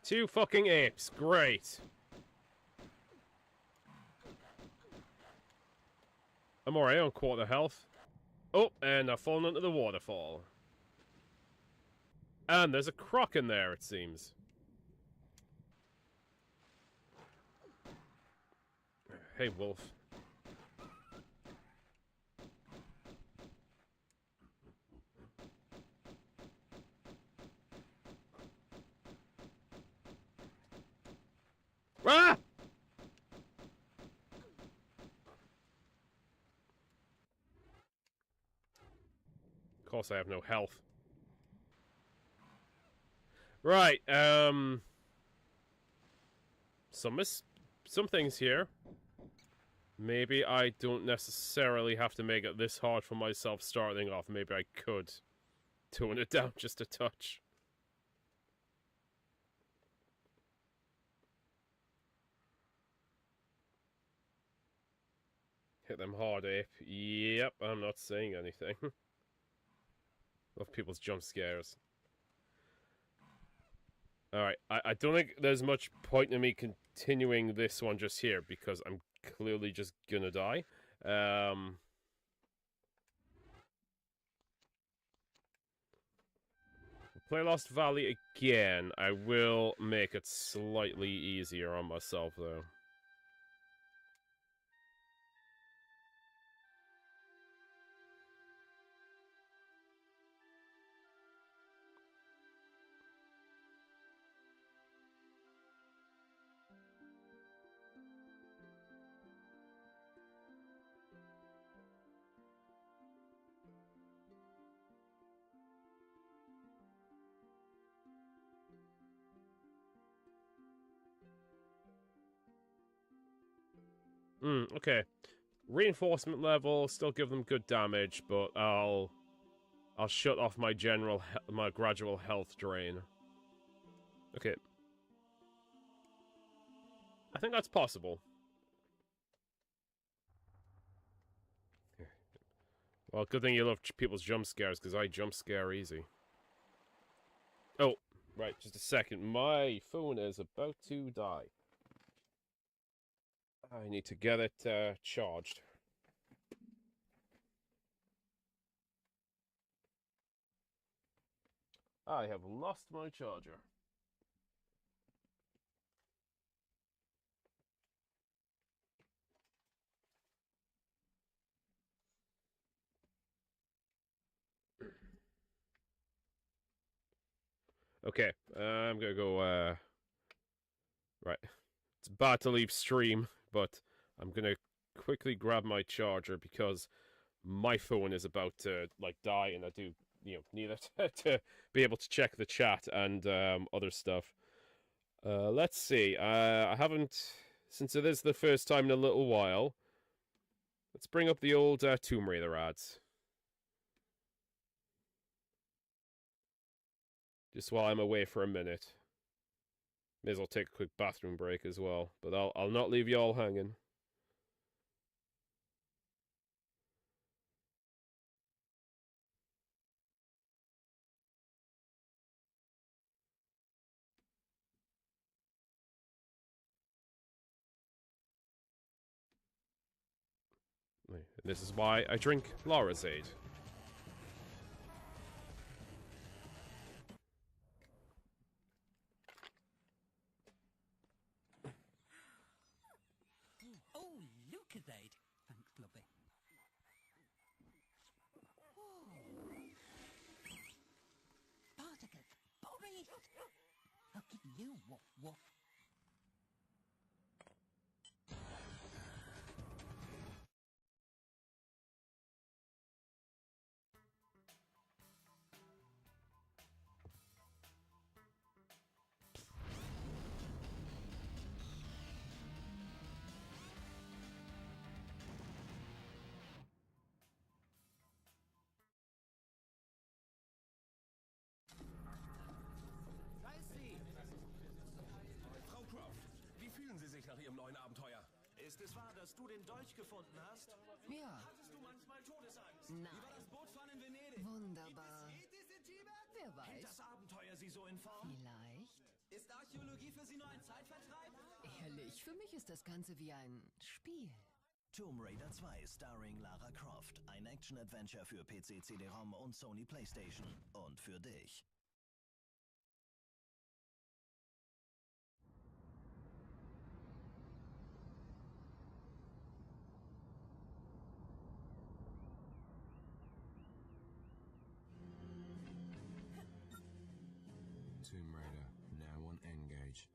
Two fucking apes, great. I'm alright on quarter health. Oh, and I've fallen into the waterfall. And there's a croc in there, it seems. Hey, wolf. Ah! Of course I have no health. Right, some things here. Maybe I don't necessarily have to make it this hard for myself starting off. Maybe I could tone it down just a touch. Hit them hard, Ape. Yep, I'm not saying anything. Love people's jump scares. Alright, I don't think there's much point in me continuing this one just here, because I'm clearly just gonna die. Play Lost Valley again. I will make it slightly easier on myself, though. Okay. Reinforcement level, still give them good damage, but I'll shut off my my gradual health drain. Okay. I think that's possible. Well, good thing you love people's jump scares, because I jump scare easy. Oh, right, just a second. My phone is about to die. I need to get it charged. I have lost my charger. Okay, I'm gonna go, right. It's bad to leave stream, but I'm gonna quickly grab my charger because my phone is about to, like, die, and I do, need it to be able to check the chat and, other stuff. Let's see, I haven't, since it is the first time in a little while, let's bring up the old, Tomb Raider ads. Just while I'm away for a minute. May as well take a quick bathroom break as well, but I'll not leave you all hanging. This is why I drink Larazade. Oh, look at that. Thanks, Blobby. Particles. Boris. I'll give you woof woof. Ist es wahr, dass du den Dolch gefunden hast? Ja. Hattest du manchmal Todesangst? Nein. Wie war das Bootfahren in Venedig? Wunderbar. Wer Hält weiß? das Abenteuer sie so in Form? Vielleicht. Ist Archäologie für sie nur ein Zeitvertreib? Ehrlich, für mich ist das Ganze wie ein Spiel. Tomb Raider 2 starring Lara Croft. Ein Action-Adventure für PC, CD-ROM und Sony PlayStation. Und für dich. Tomb Raider, now on Engage.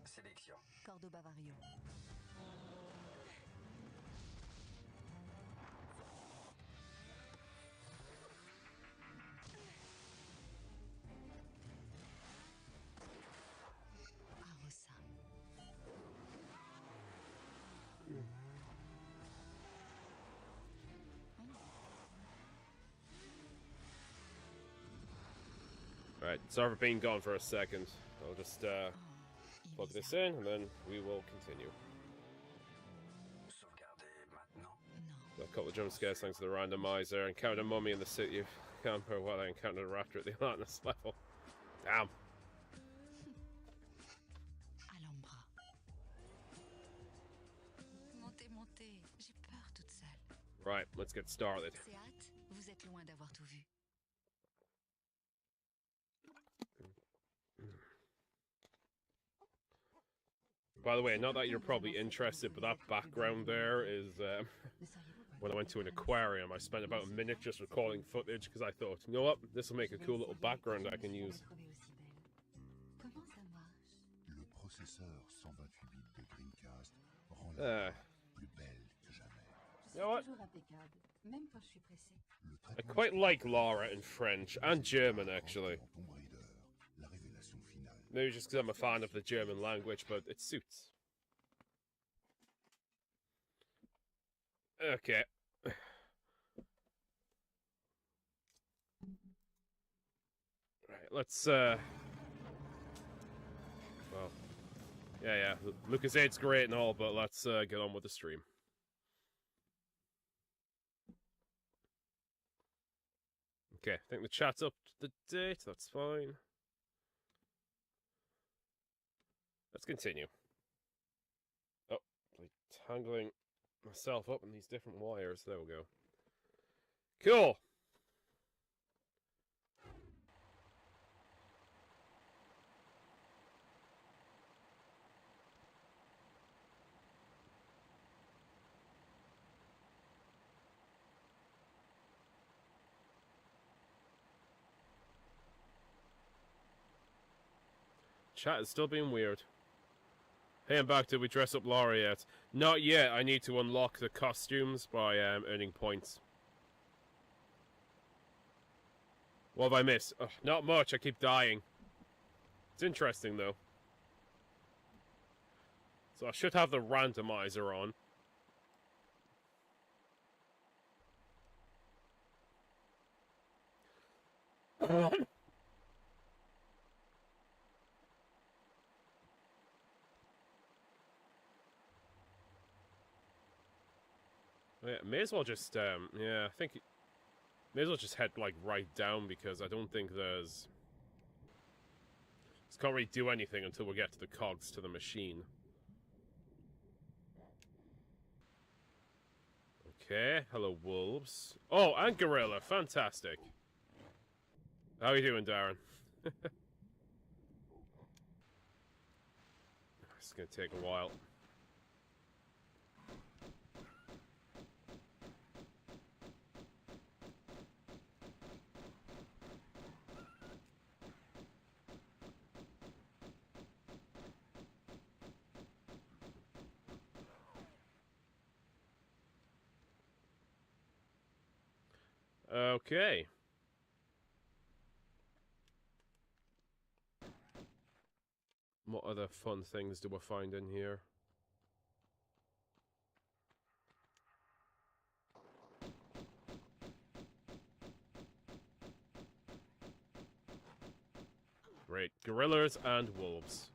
Sélection. Cordo Bavario. Arosa. Alright, server being gone for a second. I'll just Oh, il plug est this bizarre. in and then we will continue. Non. A couple of jump scares thanks to the randomizer. Encountered a mummy in the city of camper while I encountered a raptor at the Atlantis level. Damn. À l'ombra. Montez, montez. J'ai peur toute seule. Right, let's get started. C'est hâte, vous êtes loin d'avoir tout vu. By the way, not that you're probably interested, but that background there is when I went to an aquarium. I spent about a minute just recording footage because I thought, you know what, this will make a cool little background I can use. Comment ça marche? Le processeur 128 bits de Dreamcast rend la plus belle que jamais. You know what? Toujours impeccable, même quand je suis pressée. Le I traitement quite like Lara in French and German, actually. dans Tomb Raider, la révélation finale. Maybe just because I'm a fan of the German language, but it suits. Okay. Right, let's, well, yeah, Lucas 8's great and all, but let's get on with the stream. Okay, I think the chat's up to date, that's fine. Let's continue. Oh, like tangling myself up in these different wires. There we go. Cool. Chat is still being weird. Hey, I'm back. Did we dress up Lara yet? Not yet. I need to unlock the costumes by earning points. What have I missed? Ugh, not much. I keep dying. It's interesting, though. So I should have the randomizer on. Yeah, may as well just, yeah, I think... May as well just head, like, right down, because I don't think there's... Just can't really do anything until we get to the cogs to the machine. Okay, hello, wolves. Oh, and gorilla, fantastic. How are you doing, Darren? It's gonna take a while. Okay. What other fun things do we find in here? Great. Gorillas and wolves.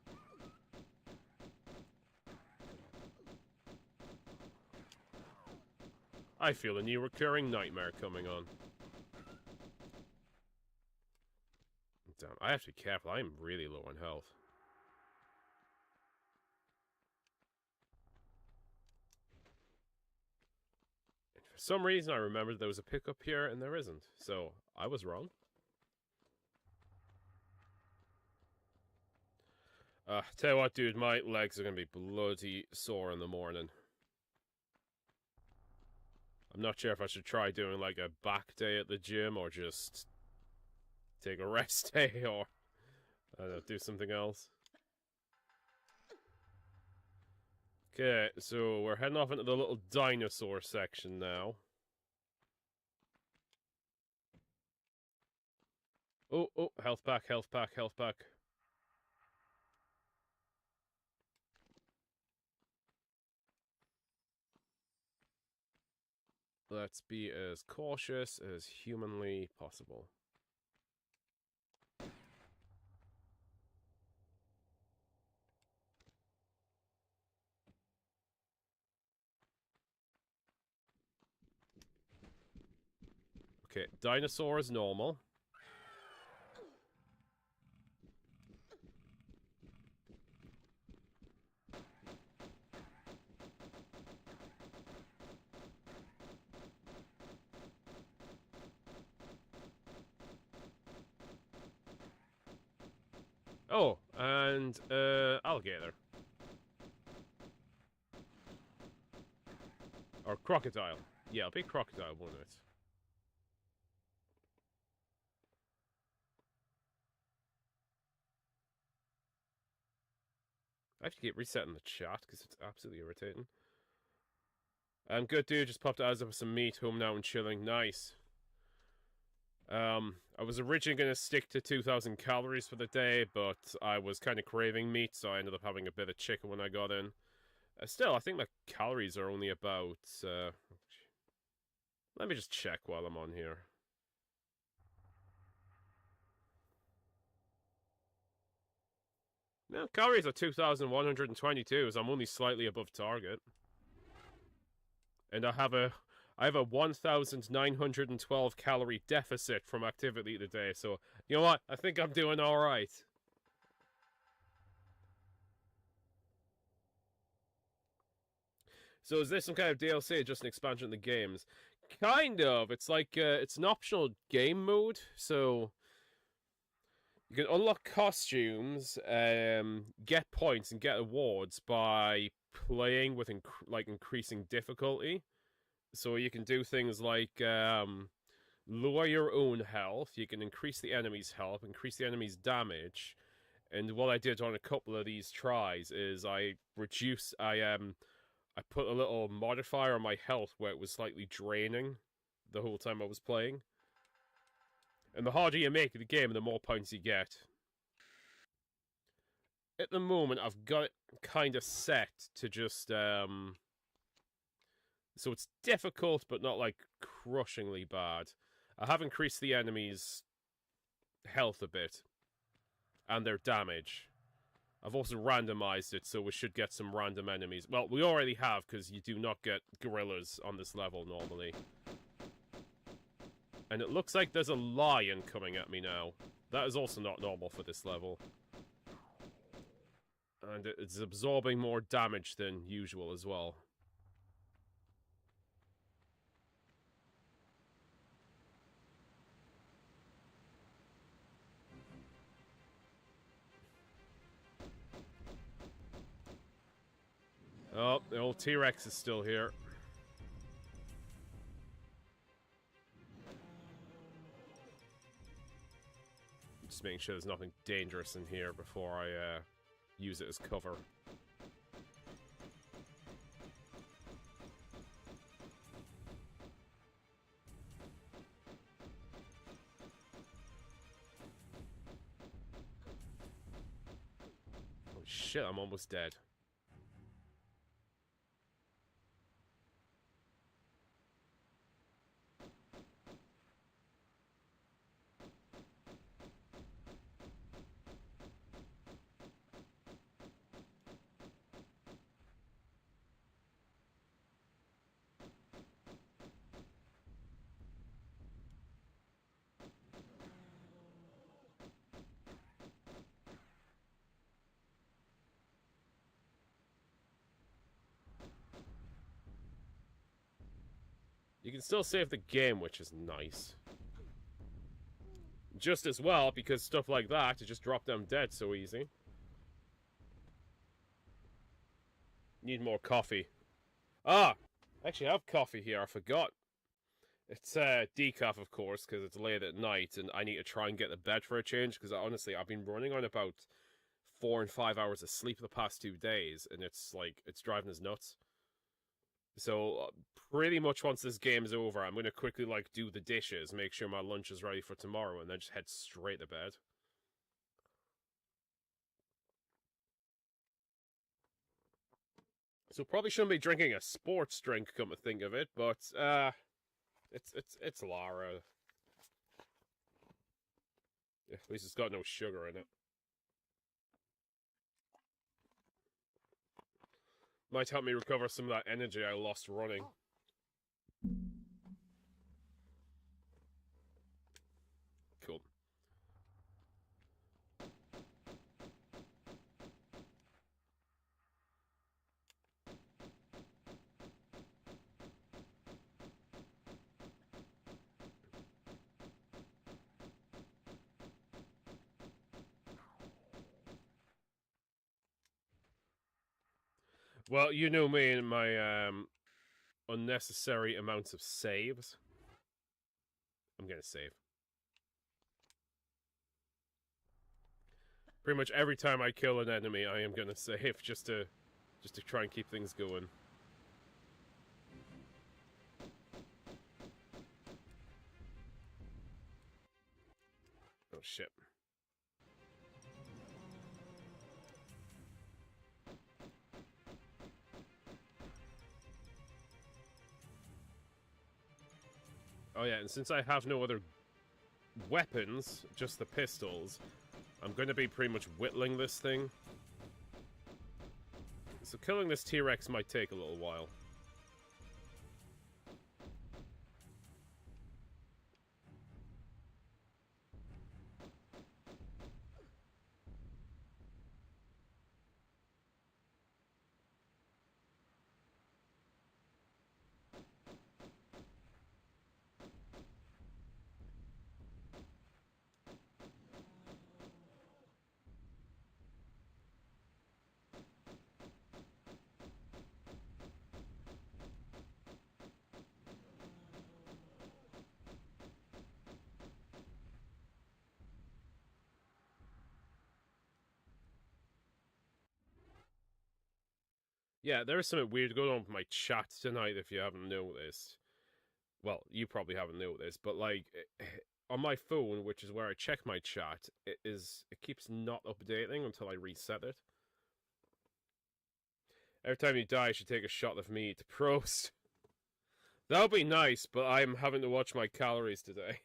I feel a new recurring nightmare coming on. Damn, I have to be careful. I am really low on health. And for some reason, I remembered there was a pickup here, and there isn't. So, I was wrong. Tell you what, dude, my legs are gonna be bloody sore in the morning. I'm not sure if I should try doing, like, a back day at the gym, or just take a rest day, or, I don't know, do something else. Okay, so we're heading off into the little dinosaur section now. Oh, health pack, health pack, health pack. Let's be as cautious as humanly possible. Okay, dinosaur is normal. Oh, and alligator. Or crocodile. Yeah, I'll be crocodile, won't it? I have to keep resetting the chat because it's absolutely irritating. Good dude, just popped out of some meat, home now and chilling. Nice. I was originally going to stick to 2,000 calories for the day, but I was kind of craving meat, so I ended up having a bit of chicken when I got in. Still, I think my calories are only about... let me just check while I'm on here. No, calories are 2,122, so I'm only slightly above target. And I have a 1,912 calorie deficit from activity today, so you know what? I think I'm doing alright. So is this some kind of DLC, just an expansion of the games? Kind of. It's like, it's an optional game mode, so you can unlock costumes, get points, and get awards by playing with increasing difficulty. So you can do things like lower your own health. You can increase the enemy's health, increase the enemy's damage. And what I did on a couple of these tries is I put a little modifier on my health where it was slightly draining the whole time I was playing. And the harder you make the game, the more points you get. At the moment, I've got it kind of set to just, so it's difficult, but not, like, crushingly bad. I have increased the enemy's health a bit. And their damage. I've also randomized it, so we should get some random enemies. Well, we already have, because you do not get gorillas on this level normally. And it looks like there's a lion coming at me now. That is also not normal for this level. And it's absorbing more damage than usual as well. Oh, the old T-Rex is still here. Just making sure there's nothing dangerous in here before I use it as cover. Oh shit, I'm almost dead. You can still save the game, which is nice. Just as well, because stuff like that, you just drop them dead so easy. Need more coffee. Ah! I actually have coffee here, I forgot. It's decaf, of course, because it's late at night, and I need to try and get to bed for a change, because honestly, I've been running on about 4 and 5 hours of sleep the past 2 days, and it's driving us nuts. So, pretty much once this game is over, I'm going to quickly, do the dishes, make sure my lunch is ready for tomorrow, and then just head straight to bed. So, probably shouldn't be drinking a sports drink, come to think of it, but, it's Lara. At least it's got no sugar in it. Might help me recover some of that energy I lost running. Well, you know me and my unnecessary amounts of saves. I'm gonna save. Pretty much every time I kill an enemy, I am gonna save just to try and keep things going. Oh shit. Oh yeah, and since I have no other weapons, just the pistols, I'm going to be pretty much whittling this thing. So killing this T-Rex might take a little while. Yeah, there's something weird going on with my chat tonight, if you haven't noticed. Well, you probably haven't noticed, but like, on my phone, which is where I check my chat, it keeps not updating until I reset it. Every time you die, you should take a shot of me to prost. That would be nice, but I'm having to watch my calories today.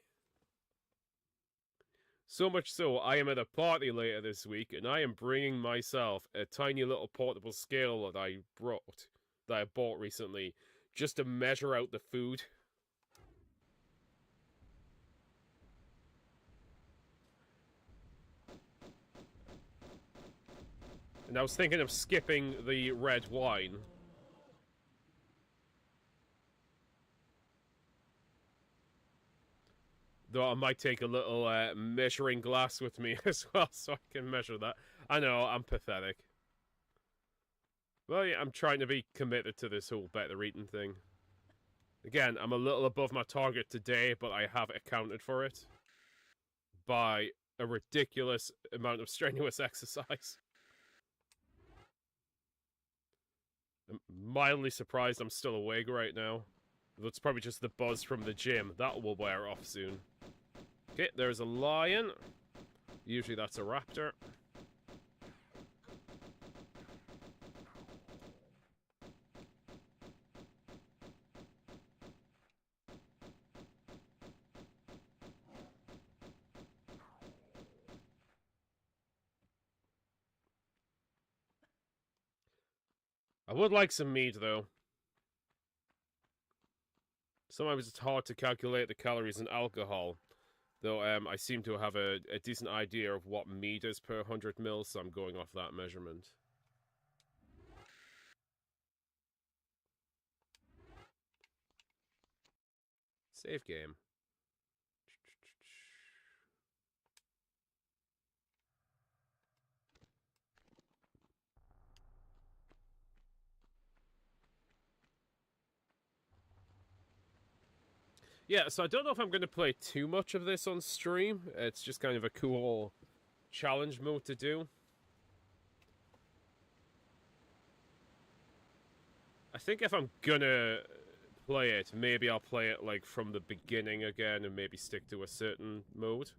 So much so, I am at a party later this week, and I am bringing myself a tiny little portable scale that I bought recently, just to measure out the food. And I was thinking of skipping the red wine. Though I might take a little measuring glass with me as well, so I can measure that. I know, I'm pathetic. Well, yeah, I'm trying to be committed to this whole better eating thing. Again, I'm a little above my target today, but I have accounted for it by a ridiculous amount of strenuous exercise. I'm mildly surprised I'm still awake right now. That's probably just the buzz from the gym. That will wear off soon. Okay, there's a lion. Usually that's a raptor. I would like some meat, though. Sometimes it's hard to calculate the calories in alcohol. Though I seem to have a decent idea of what meat is per 100 mils, so I'm going off that measurement. Save game. Yeah, so I don't know if I'm going to play too much of this on stream. It's just kind of a cool challenge mode to do. I think if I'm gonna play it, maybe I'll play it like from the beginning again and maybe stick to a certain mode.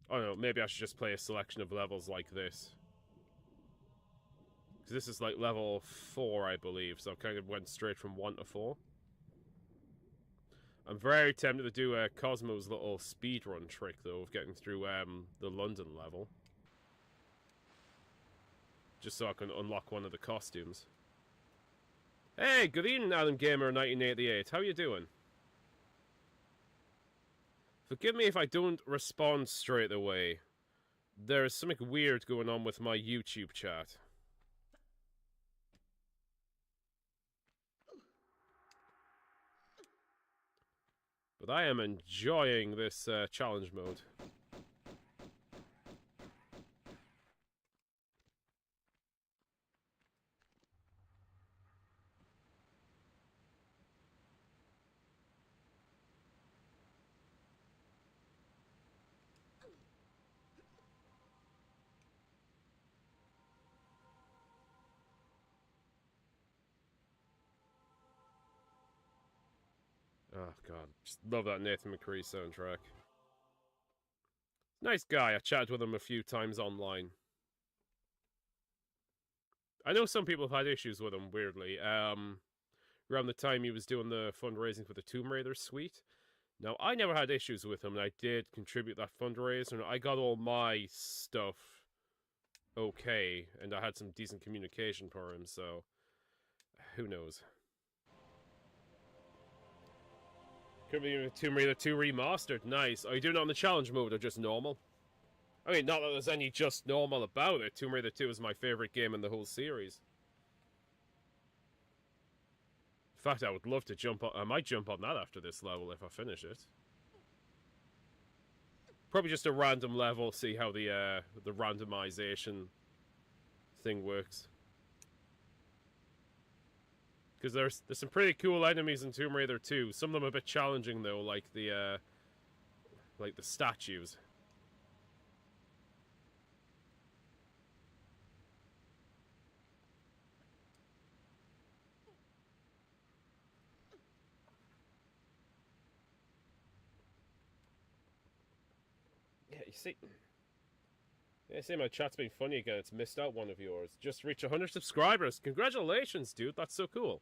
Oh no, maybe I should just play a selection of levels like this. Because this is like level 4, I believe, so I kind of went straight from 1 to 4. I'm very tempted to do Cosmo's little speedrun trick, though, of getting through the London level. Just so I can unlock one of the costumes. Hey, good evening, Adam Gamer 1988. How you doing? Forgive me if I don't respond straight away. There is something weird going on with my YouTube chat. But I am enjoying this challenge mode. Oh god, just love that Nathan McCree soundtrack. Nice guy. I chatted with him a few times online. I know some people have had issues with him, weirdly. Around the time he was doing the fundraising for the Tomb Raider suite. Now, I never had issues with him, and I did contribute that fundraiser, and I got all my stuff okay, and I had some decent communication for him, so who knows. Could be Tomb Raider 2 Remastered. Nice. Are you doing it on the challenge mode or just normal? I mean, not that there's any just normal about it. Tomb Raider 2 is my favorite game in the whole series. In fact, I would love to jump on... I might jump on that after this level if I finish it. Probably just a random level, see how the randomization thing works. Because there's some pretty cool enemies in Tomb Raider 2. Some of them are a bit challenging though, like the statues. Yeah, you see... Yeah, see, my chat's been funny again. It's missed out one of yours. Just reached 100 subscribers. Congratulations, dude. That's so cool.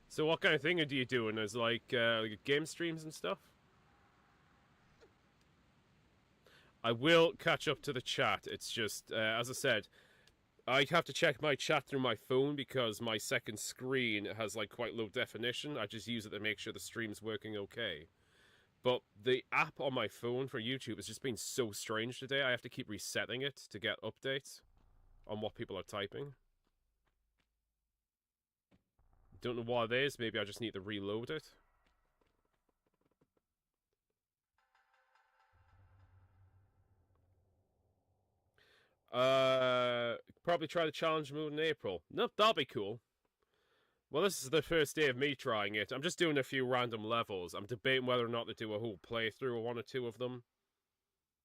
So what kind of thing are you doing? Is like game streams and stuff? I will catch up to the chat. It's just, as I said, I have to check my chat through my phone because my second screen has like quite low definition. I just use it to make sure the stream's working okay. But the app on my phone for YouTube has just been so strange today. I have to keep resetting it to get updates on what people are typing. Don't know what it is. Maybe I just need to reload it. Probably try the challenge mode in April. Nope, that'll be cool. Well, this is the first day of me trying it. I'm just doing a few random levels. I'm debating whether or not to do a whole playthrough or one or two of them.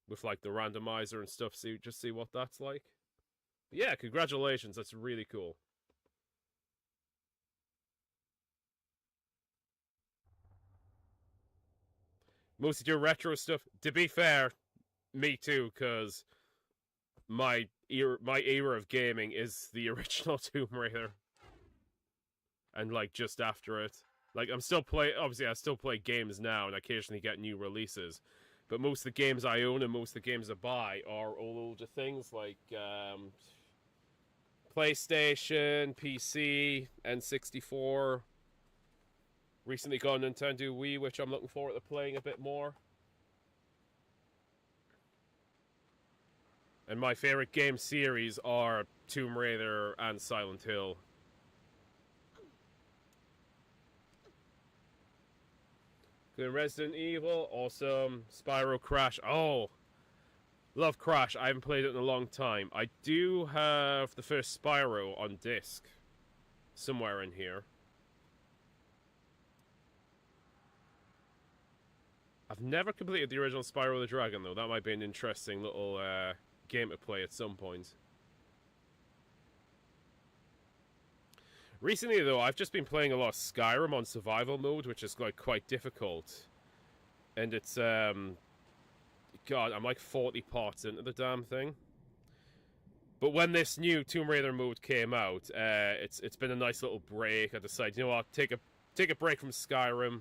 With, like, the randomizer and stuff, so just see what that's like. But yeah, congratulations. That's really cool. Most of your retro stuff, to be fair, me too, because my era of gaming is the original Tomb Raider. And, like, just after it. Like, obviously I still play games now and occasionally get new releases. But most of the games I own and most of the games I buy are all older things, like, PlayStation, PC, N64. Recently got a Nintendo Wii, which I'm looking forward to playing a bit more. And my favorite game series are Tomb Raider and Silent Hill. Good. Resident Evil, awesome. Spyro, Crash. Oh, love Crash. I haven't played it in a long time. I do have the first Spyro on disc somewhere in here. I've never completed the original Spyro the Dragon, though. That might be an interesting little game to play at some point. Recently, though, I've just been playing a lot of Skyrim on survival mode, which is like quite difficult. And it's, God, I'm like 40 parts into the damn thing. But when this new Tomb Raider mode came out, it's been a nice little break. I decided, you know what, take a break from Skyrim,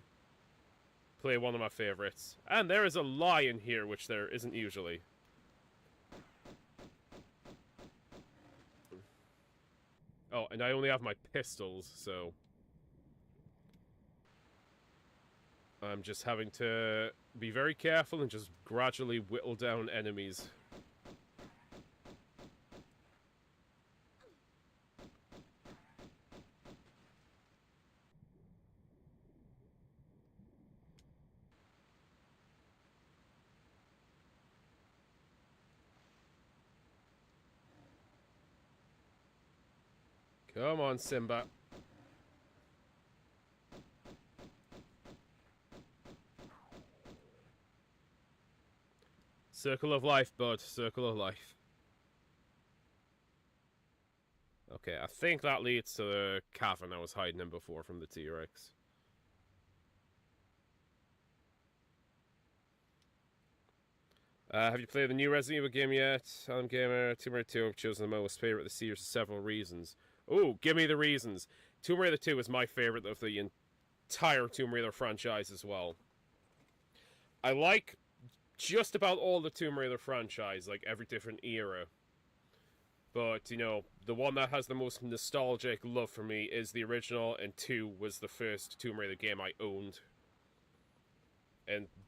play one of my favorites. And there is a lion here, which there isn't usually. Oh, and I only have my pistols, so I'm just having to be very careful and just gradually whittle down enemies. Come on, Simba. Circle of life, bud. Circle of life. Okay, I think that leads to the cavern I was hiding in before from the T-Rex. Have you played the new Resident Evil game yet? I'm Gamer. Tomb Raider 2 I've chosen the most favorite of the series for several reasons. Oh, give me the reasons. Tomb Raider 2 is my favorite of the entire Tomb Raider franchise as well. I like just about all the Tomb Raider franchise, like every different era. But, you know, the one that has the most nostalgic love for me is the original, and 2 was the first Tomb Raider game I owned.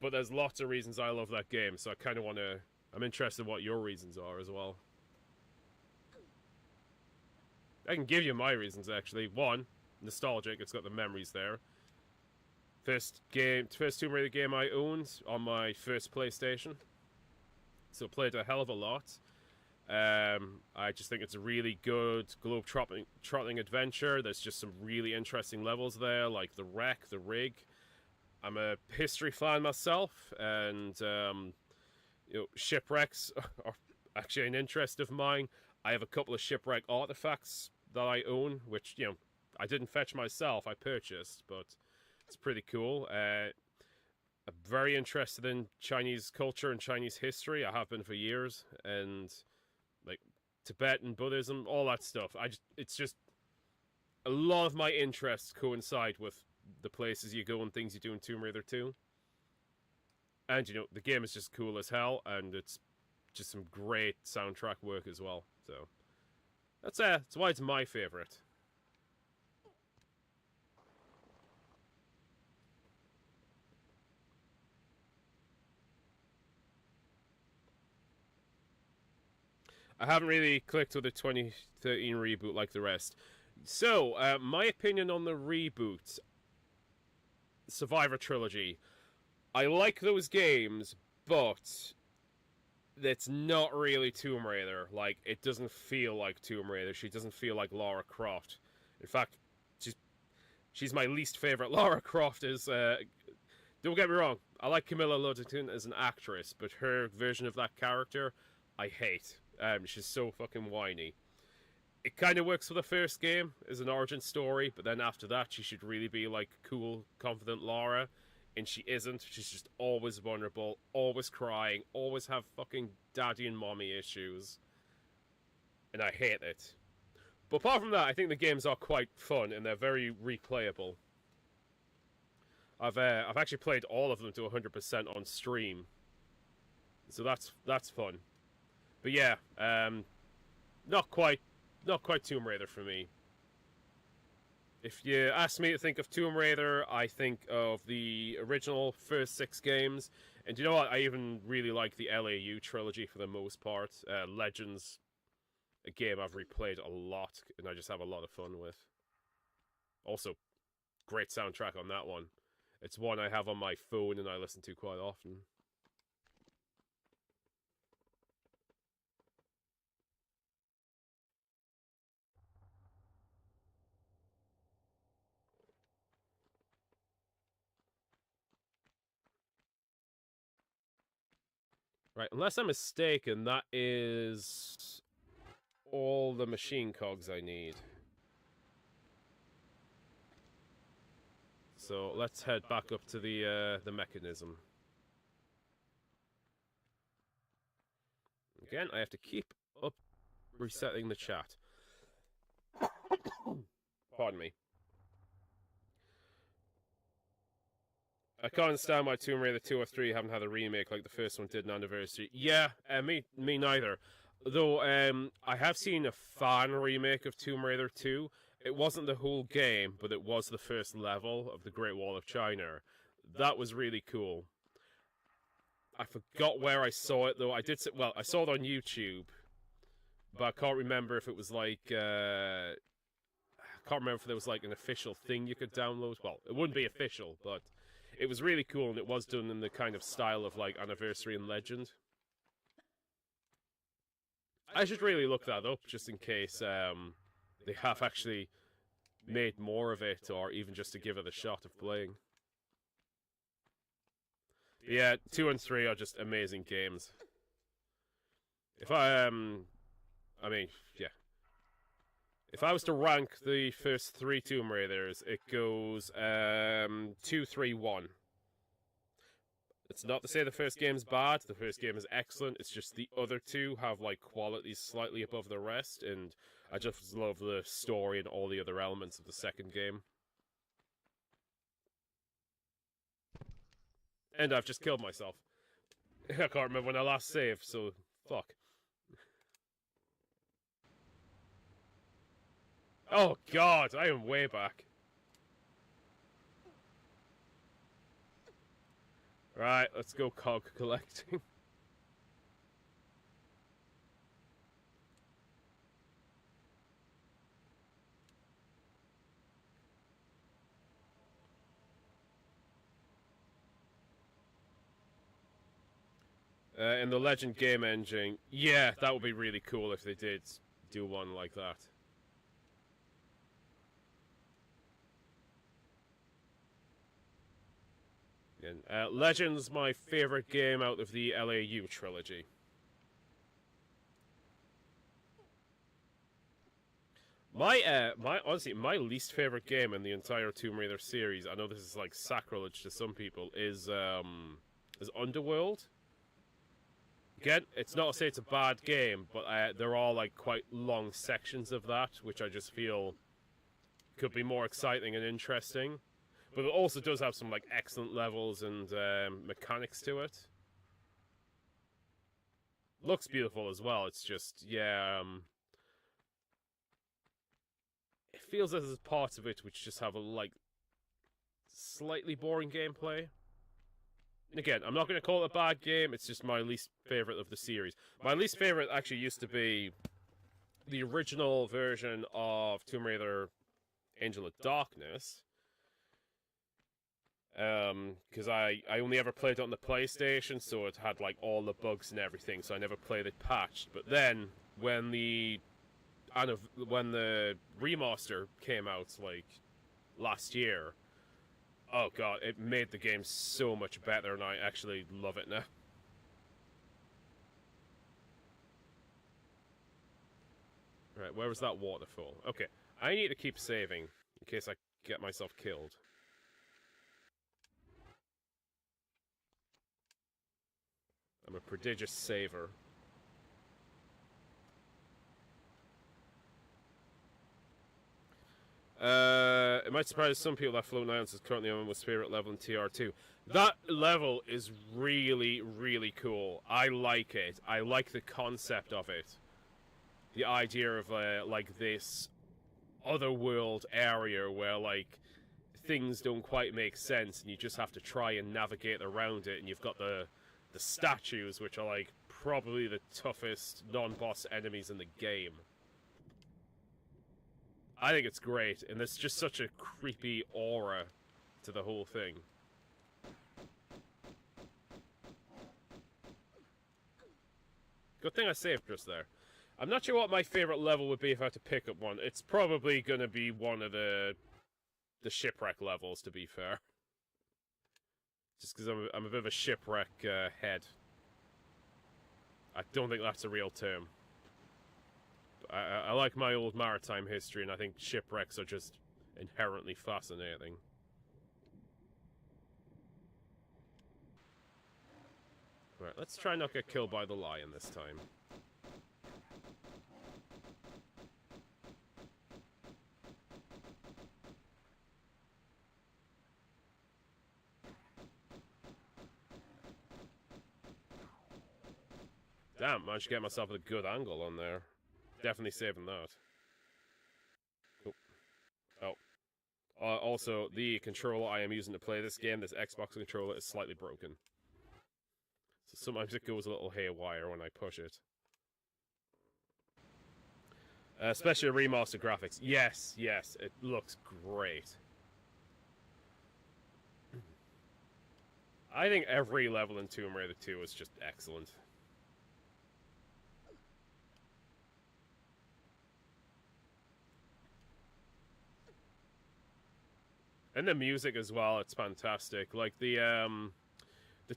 But there's lots of reasons I love that game, so I kind of want to... I'm interested in what your reasons are as well. I can give you my reasons, actually. 1, nostalgic, it's got the memories there. First Tomb Raider game I owned on my first PlayStation. So played a hell of a lot. I just think it's a really good globe-trotting adventure. There's just some really interesting levels there, like the wreck, the rig. I'm a history fan myself, and you know, shipwrecks are actually an interest of mine. I have a couple of shipwreck artifacts that I own, which, you know, I didn't fetch myself, I purchased, but it's pretty cool. I'm very interested in Chinese culture and Chinese history. I have been for years, and like Tibetan Buddhism, all that stuff. It's just a lot of my interests coincide with the places you go and things you do in Tomb Raider 2. And, you know, the game is just cool as hell, and it's just some great soundtrack work as well. So, that's why it's my favorite. I haven't really clicked with the 2013 reboot like the rest. So, my opinion on the reboot, Survivor Trilogy. I like those games, but it's not really Tomb Raider. Like, it doesn't feel like Tomb Raider. She doesn't feel like Lara Croft. In fact, she's my least favorite. Lara Croft is... don't get me wrong, I like Camilla Luddington as an actress, but her version of that character, I hate. She's so fucking whiny. It kind of works for the first game as an origin story, but then after that, she should really be like cool, confident Lara, and she isn't. She's just always vulnerable, always crying, always have fucking daddy and mommy issues, and I hate it. But apart from that, I think the games are quite fun and they're very replayable. I've actually played all of them to 100% on stream, so that's fun. But yeah, not quite Tomb Raider for me. If you ask me to think of Tomb Raider, I think of the original first 6 games. And you know what? I even really like the LAU trilogy for the most part. Legends, a game I've replayed a lot, and I just have a lot of fun with. Also, great soundtrack on that one. It's one I have on my phone and I listen to quite often. Right, unless I'm mistaken, that is all the machine cogs I need. So let's head back up to the mechanism. Again, I have to keep up resetting the chat. Pardon me. I can't understand why Tomb Raider 2 or 3 haven't had a remake like the first one did on Anniversary. Yeah, me neither. Though, I have seen a fan remake of Tomb Raider 2. It wasn't the whole game, but it was the first level of the Great Wall of China. That was really cool. I forgot where I saw it, though. I saw it on YouTube. But I can't remember if it was like, I can't remember if there was like an official thing you could download. Well, it wouldn't be official, but it was really cool, and it was done in the kind of style of like Anniversary and Legend. I should really look that up, just in case they have actually made more of it, or even just to give it a shot of playing. But yeah, 2 and 3 are just amazing games. If If I was to rank the first 3 Tomb Raiders, it goes 2, 3, 1. It's not to say the first game's bad, the first game is excellent, it's just the other 2 have like qualities slightly above the rest, and I just love the story and all the other elements of the second game. And I've just killed myself. I can't remember when I last saved, so fuck. Oh god, I am way back. Right, let's go cog collecting. In the Legend game engine, yeah, that would be really cool if they did do one like that. And, Legend's my favorite game out of the LAU trilogy. Honestly, my least favorite game in the entire Tomb Raider series, I know this is like sacrilege to some people, is Underworld. Again, it's not to say it's a bad game, but they're all like quite long sections of that, which I just feel could be more exciting and interesting. But it also does have some like excellent levels and mechanics to it. Looks beautiful as well. It's just, yeah, it feels as there's parts of it which just have a like slightly boring gameplay. And again, I'm not going to call it a bad game. It's just my least favorite of the series. My least favorite actually used to be the original version of Tomb Raider: Angel of Darkness. Because I only ever played it on the PlayStation, so it had like all the bugs and everything, so I never played it patched. But then when the remaster came out like last year, oh god, it made the game so much better, and I actually love it now. Right, where was that waterfall? Okay, I need to keep saving in case I get myself killed. I'm a prodigious saver. It might surprise some people that Floating Islands is currently on my most favorite level in TR2. That level is really, really cool. I like it. I like the concept of it. The idea of like this otherworld area where like things don't quite make sense and you just have to try and navigate around it, and you've got the statues, which are like probably the toughest non-boss enemies in the game. I think it's great, and there's just such a creepy aura to the whole thing. Good thing I saved just there. I'm not sure what my favorite level would be if I had to pick up one. It's probably going to be one of the shipwreck levels, to be fair. Just because I'm a bit of a shipwreck head. I don't think that's a real term. I like my old maritime history, and I think shipwrecks are just inherently fascinating. Right, let's try not get killed by the lion this time. Damn, managed to get myself a good angle on there. Definitely saving that. Oh. Also, the controller I am using to play this game, this Xbox controller, is slightly broken. So sometimes it goes a little haywire when I push it. Especially remastered graphics. Yes, yes, it looks great. I think every level in Tomb Raider 2 is just excellent. And the music as well, it's fantastic. Like the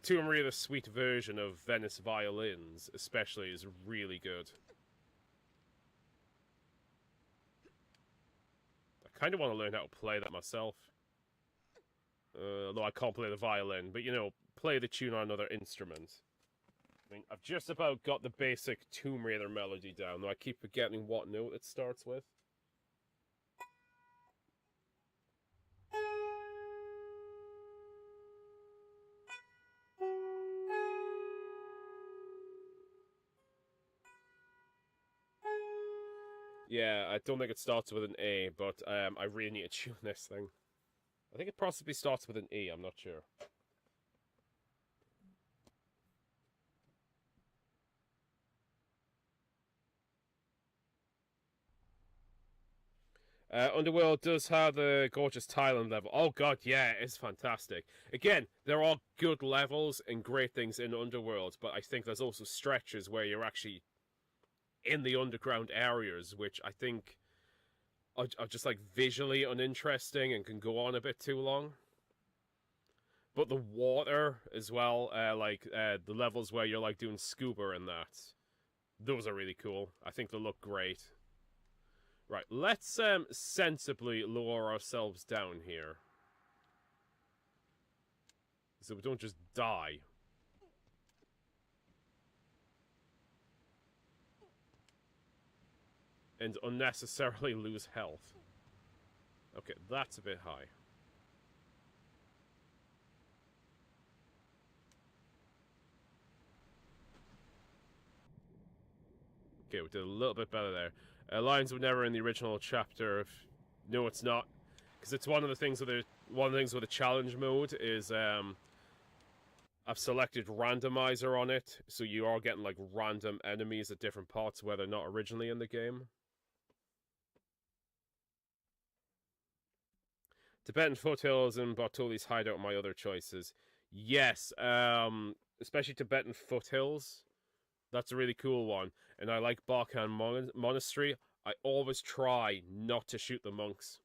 Tomb Raider Suite version of Venice Violins, especially, is really good. Kind of want to learn how to play that myself. Although I can't play the violin, but you know, play the tune on another instrument. I mean, I've just about got the basic Tomb Raider melody down, though I keep forgetting what note it starts with. Yeah, I don't think it starts with an A, but I really need to tune this thing. I think it possibly starts with an E, I'm not sure. Underworld does have the gorgeous Thailand level. Oh god, yeah, it's fantastic. Again, there are good levels and great things in Underworld, but I think there's also stretches where you're actually in the underground areas, which I think are just like visually uninteresting and can go on a bit too long. But the water as well, the levels where you're like doing scuba and that, those are really cool. I think they look great. Right, let's sensibly lower ourselves down here, so we don't just die. And unnecessarily lose health. Okay, that's a bit high. Okay, we did a little bit better there. Lions were never in the original chapter. No, it's not, because it's one of the things with the challenge mode is I've selected randomizer on it, so you are getting like random enemies at different parts where they're not originally in the game. Tibetan foothills and Bartoli's hideout are my other choices. Yes, especially Tibetan foothills. That's a really cool one. And I like Barkhan Monastery. I always try not to shoot the monks.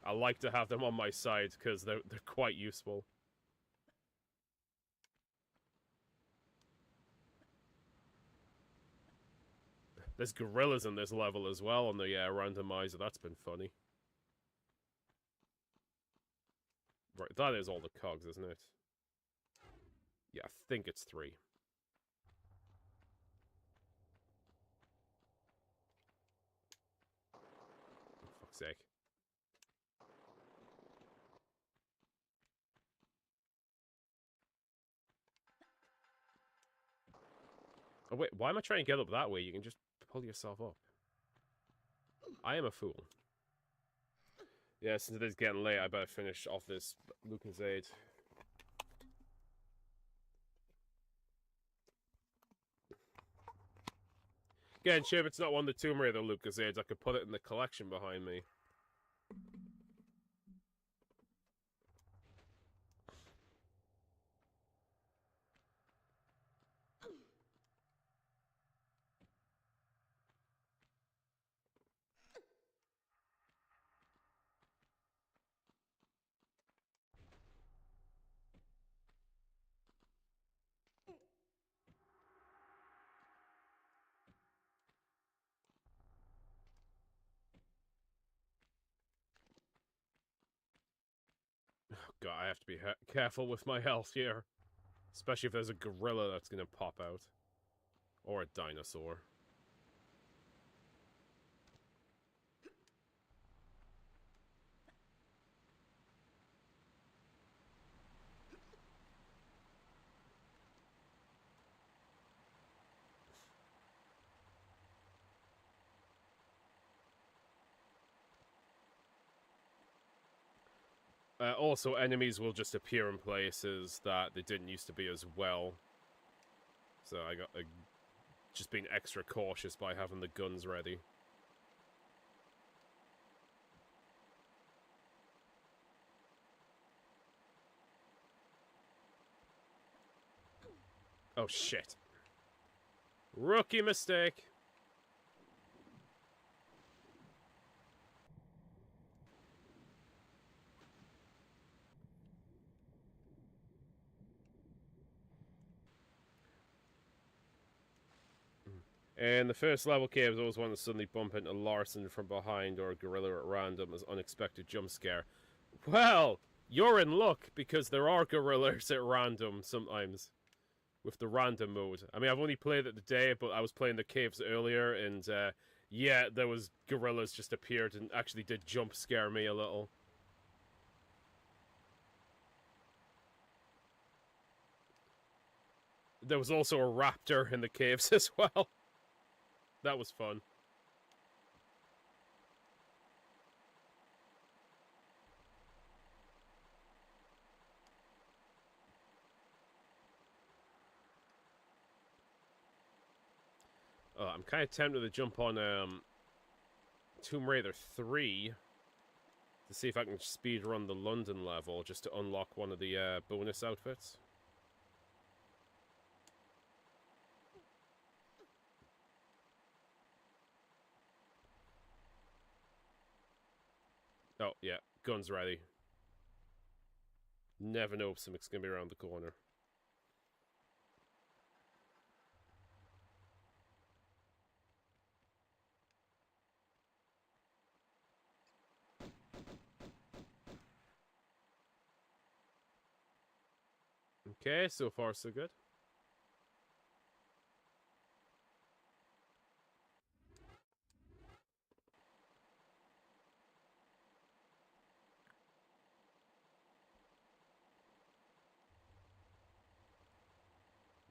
I like to have them on my side because they're quite useful. There's gorillas in this level as well on the randomizer. That's been funny. Right, that is all the cogs, isn't it? Yeah, I think it's 3. For fuck's sake. Oh wait, why am I trying to get up that way? You can just pull yourself up. I am a fool. Yeah, since it is getting late, I better finish off this Lucozade. Again, sure, if it's not one of the Tomb Raider Lucozades, I could put it in the collection behind me. God, I have to be careful with my health here. Especially if there's a gorilla that's gonna pop out. Or a dinosaur. Also, enemies will just appear in places that they didn't used to be as well. So I got just being extra cautious by having the guns ready. Oh shit. Rookie mistake. In the first level caves, always want to suddenly bump into Larson from behind or a gorilla at random as unexpected jump scare. Well, you're in luck because there are gorillas at random sometimes with the random mode. I mean, I've only played it today, but I was playing the caves earlier, and yeah, there was gorillas just appeared and actually did jump scare me a little. There was also a raptor in the caves as well. That was fun. I'm kind of tempted to jump on Tomb Raider 3 to see if I can speed run the London level just to unlock one of the bonus outfits. Oh, yeah. Guns ready. Never know if something's going to be around the corner. Okay, so far so good.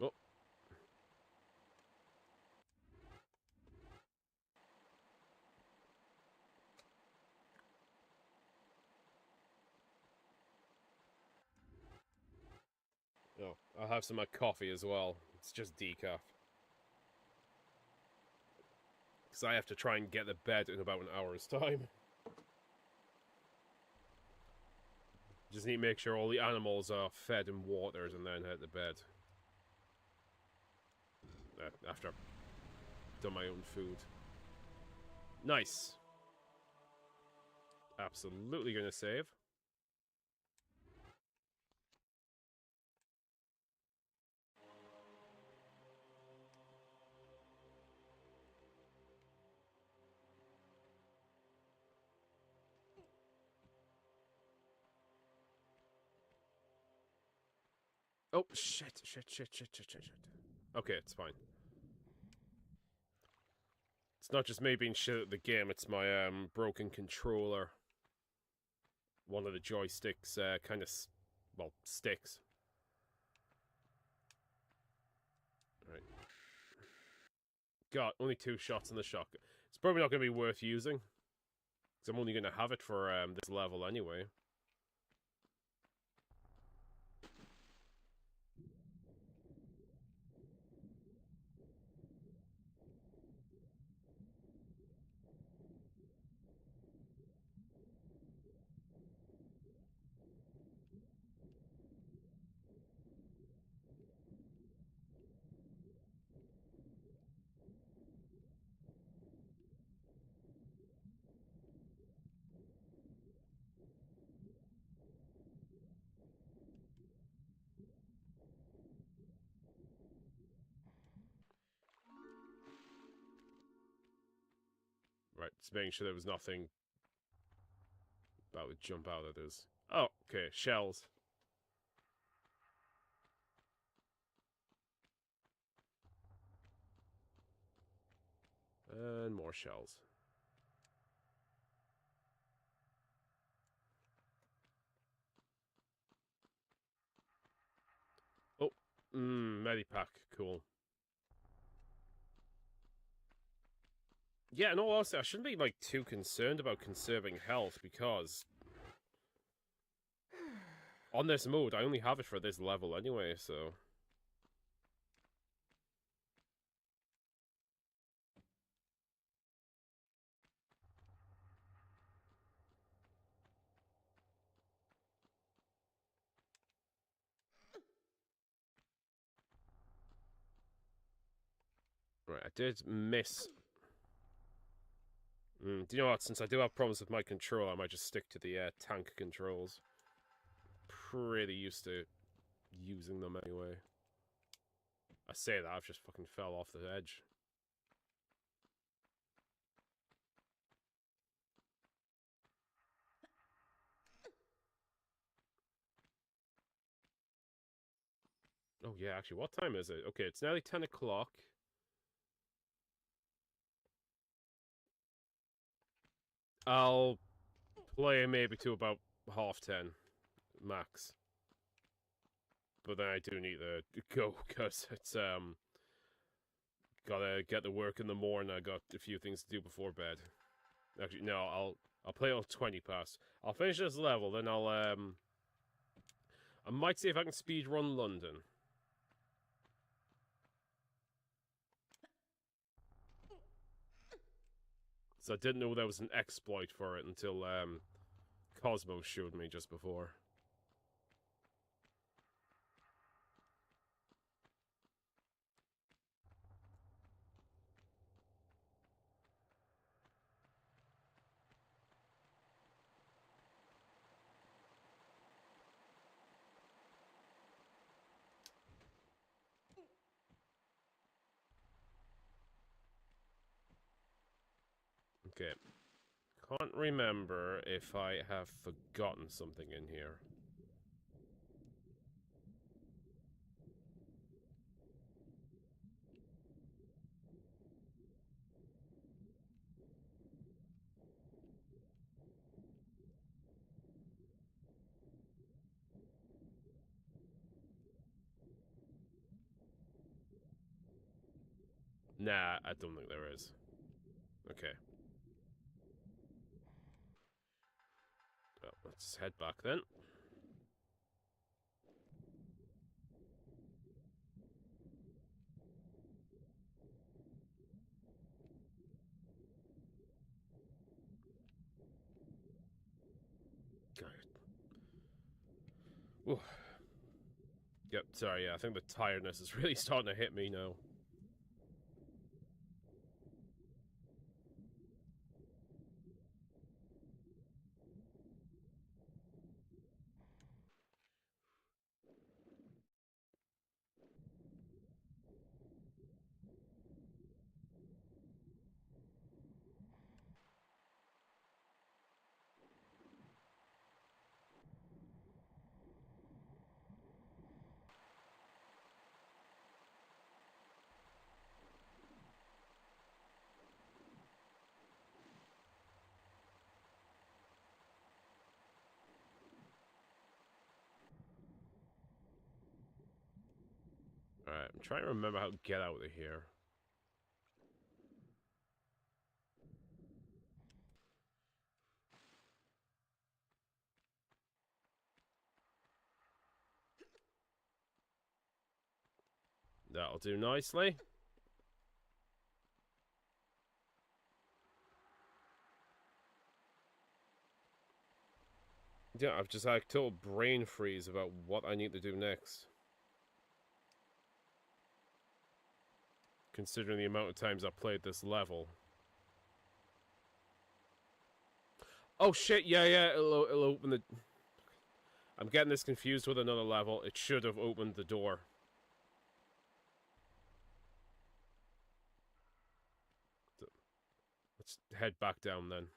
Oh. Oh, I'll have some of my coffee as well. It's just decaf. Because I have to try and get to bed in about an hour's time. Just need to make sure all the animals are fed and watered and then head to bed. After I've done my own food. Nice. Absolutely gonna save. Oh, shit. Okay, it's fine. It's not just me being shit at the game, it's my broken controller. One of the joysticks kind of, well, sticks. Right. God, only 2 shots in the shotgun. It's probably not going to be worth using. Because I'm only going to have it for this level anyway. Right, just making sure there was nothing about to jump out of this. Oh, okay, shells. And more shells. Oh, medipack, cool. Yeah, no, honestly, I shouldn't be, like, too concerned about conserving health, because on this mode, I only have it for this level anyway, so... Right, I did miss... do you know what? Since I do have problems with my control, I might just stick to the tank controls. Pretty used to using them anyway. I say that, I've just fucking fell off the edge. Oh, yeah, actually, what time is it? Okay, it's nearly 10 o'clock. I'll play maybe to about 10:30, max. But then I do need to go, because it's, gotta get to work in the morning. I got a few things to do before bed. Actually, no, I'll play on 20 past. I'll finish this level, then I might see if I can speedrun London. So I didn't know there was an exploit for it until Cosmos showed me just before. Okay. Can't remember if I have forgotten something in here. Nah, I don't think there is. Okay. Well, let's head back then. Ooh. Yep, sorry, yeah, I think the tiredness is really starting to hit me now. Alright, I'm trying to remember how to get out of here. That'll do nicely. Yeah, I've just had a total brain freeze about what I need to do next. Considering the amount of times I've played this level. Oh shit, yeah, it'll open the... I'm getting this confused with another level. It should have opened the door. Let's head back down then.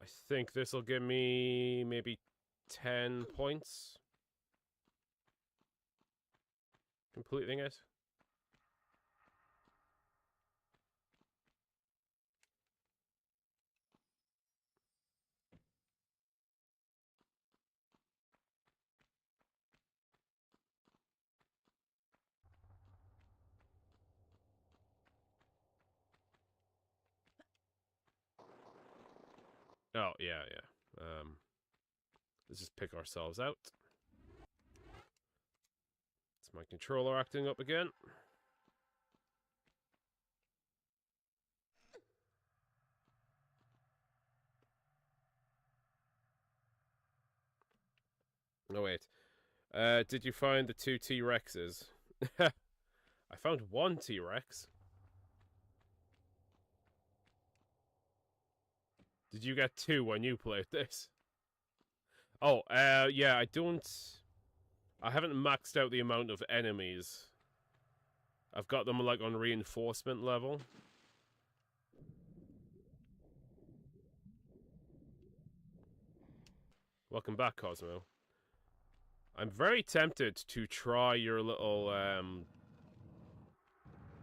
I think this will give me maybe 10 points. Completing it. Oh, yeah. Let's just pick ourselves out. It's my controller acting up again. Oh, wait. Did you find the 2 T-Rexes? I found 1 T-Rex. Did you get 2 when you played this? Oh, yeah, I haven't maxed out the amount of enemies. I've got them, like, on reinforcement level. Welcome back, Cosmo. I'm very tempted to try your little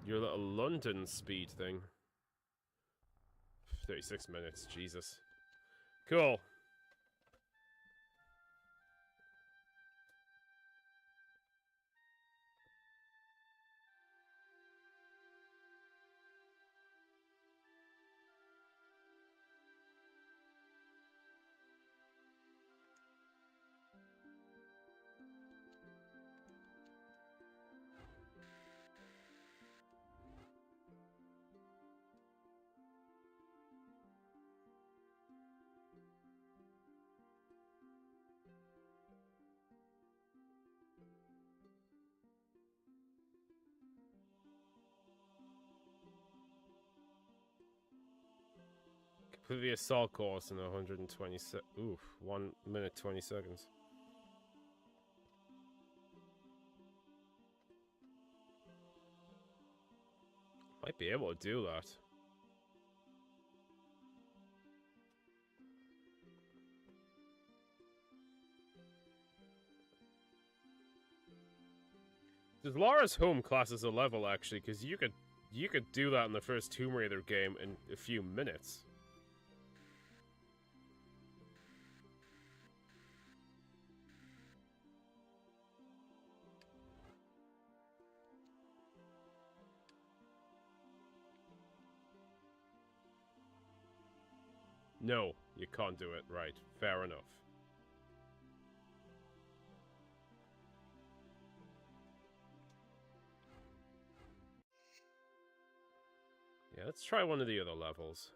London speed thing. 36 minutes, Jesus. Cool. Complete the assault course in 120 oof, 1 minute 20 seconds. Might be able to do that. Does Lara's home class as a level actually? Because you could do that in the first Tomb Raider game in a few minutes. No, you can't do it. Right, fair enough. Yeah, let's try one of the other levels.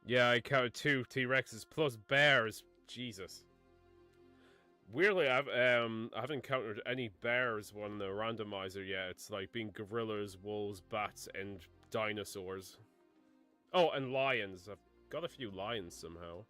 Yeah, I counted 2 T-Rexes plus bears. Jesus. Weirdly, I haven't encountered any bears on the randomizer yet. It's like being gorillas, wolves, bats, and dinosaurs. Oh, and lions. I've got a few lions somehow.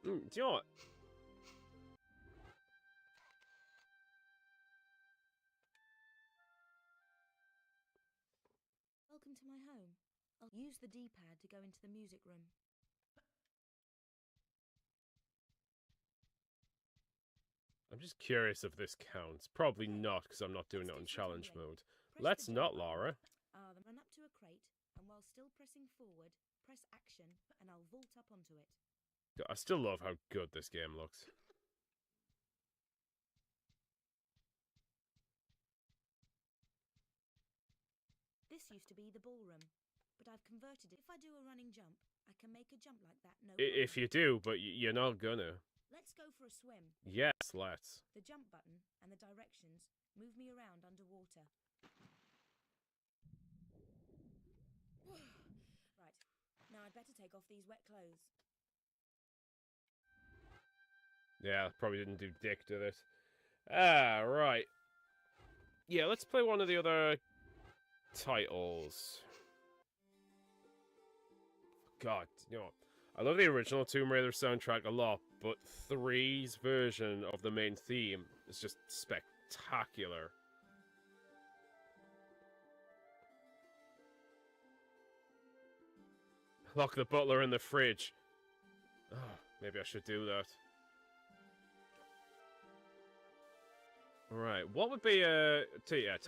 Do you know what? Welcome to my home. I'll use the D-pad to go into the music room. I'm just curious if this counts. Probably not, because I'm not doing it on challenge mode. Let's not, Lara. Then run up to a crate, and while still pressing forward, press action, and I'll vault up onto it. I still love how good this game looks. This used to be the ballroom, but I've converted it. If I do a running jump, I can make a jump like that, no If problem. you do, but you're not gonna. Let's go for a swim. Yes, let's. The jump button and the directions move me around underwater. Right, now I'd better take off these wet clothes. Yeah, probably didn't do dick to this. Ah, right. Yeah, let's play one of the other titles. God, you know what? I love the original Tomb Raider soundtrack a lot, but 3's version of the main theme is just spectacular. Lock the butler in the fridge. Oh, maybe I should do that. Right, what would be tell you what,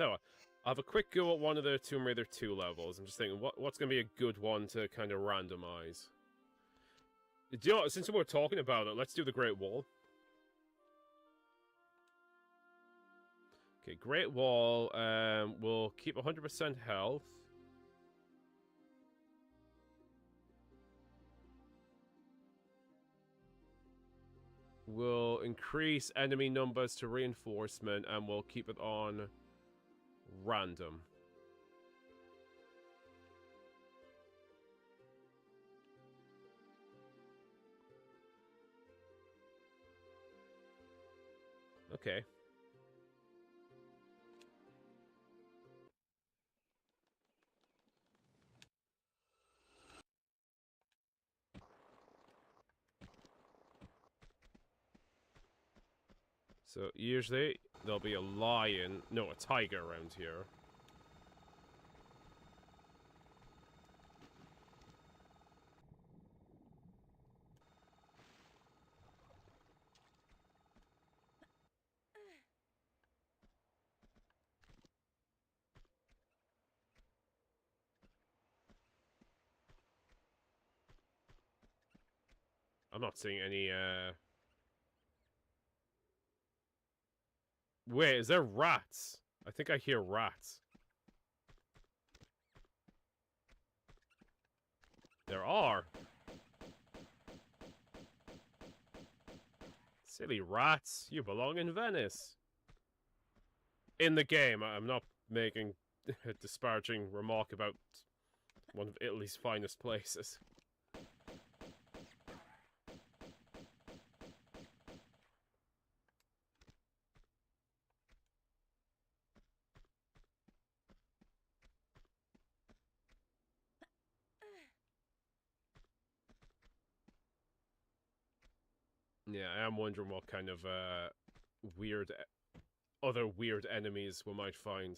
I'll have a quick go at one of the Tomb Raider 2 levels. I'm just thinking, what's going to be a good one to kind of randomize? Do you know what, since we're talking about it, let's do the Great Wall. Okay, Great Wall, we'll keep 100% health. We'll increase enemy numbers to reinforcement, and we'll keep it on random. Okay. So usually there'll be a lion, no, a tiger around here. I'm not seeing any, Wait, is there rats? I think I hear rats. There are. Silly rats, you belong in Venice. In the game, I'm not making a disparaging remark about one of Italy's finest places. Yeah, I am wondering what kind of other weird enemies we might find.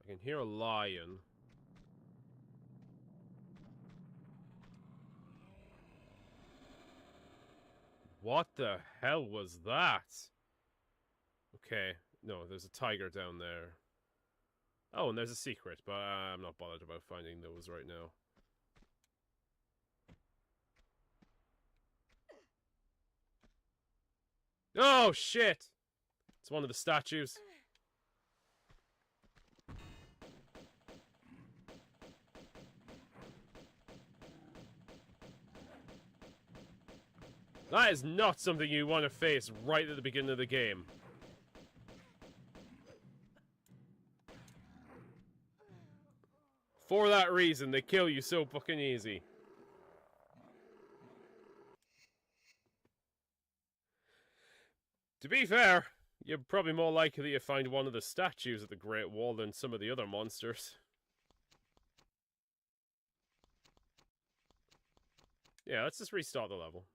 I can hear a lion. What the hell was that? Okay, no, there's a tiger down there. Oh, and there's a secret, but I'm not bothered about finding those right now. Oh, shit! It's one of the statues. That is not something you want to face right at the beginning of the game. For that reason, they kill you so fucking easy. To be fair, you're probably more likely to find one of the statues at the Great Wall than some of the other monsters. Yeah, let's just restart the level.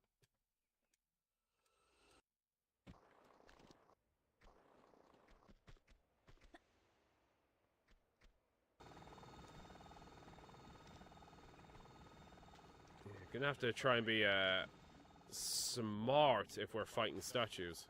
You're gonna have to try and be smart if we're fighting statues.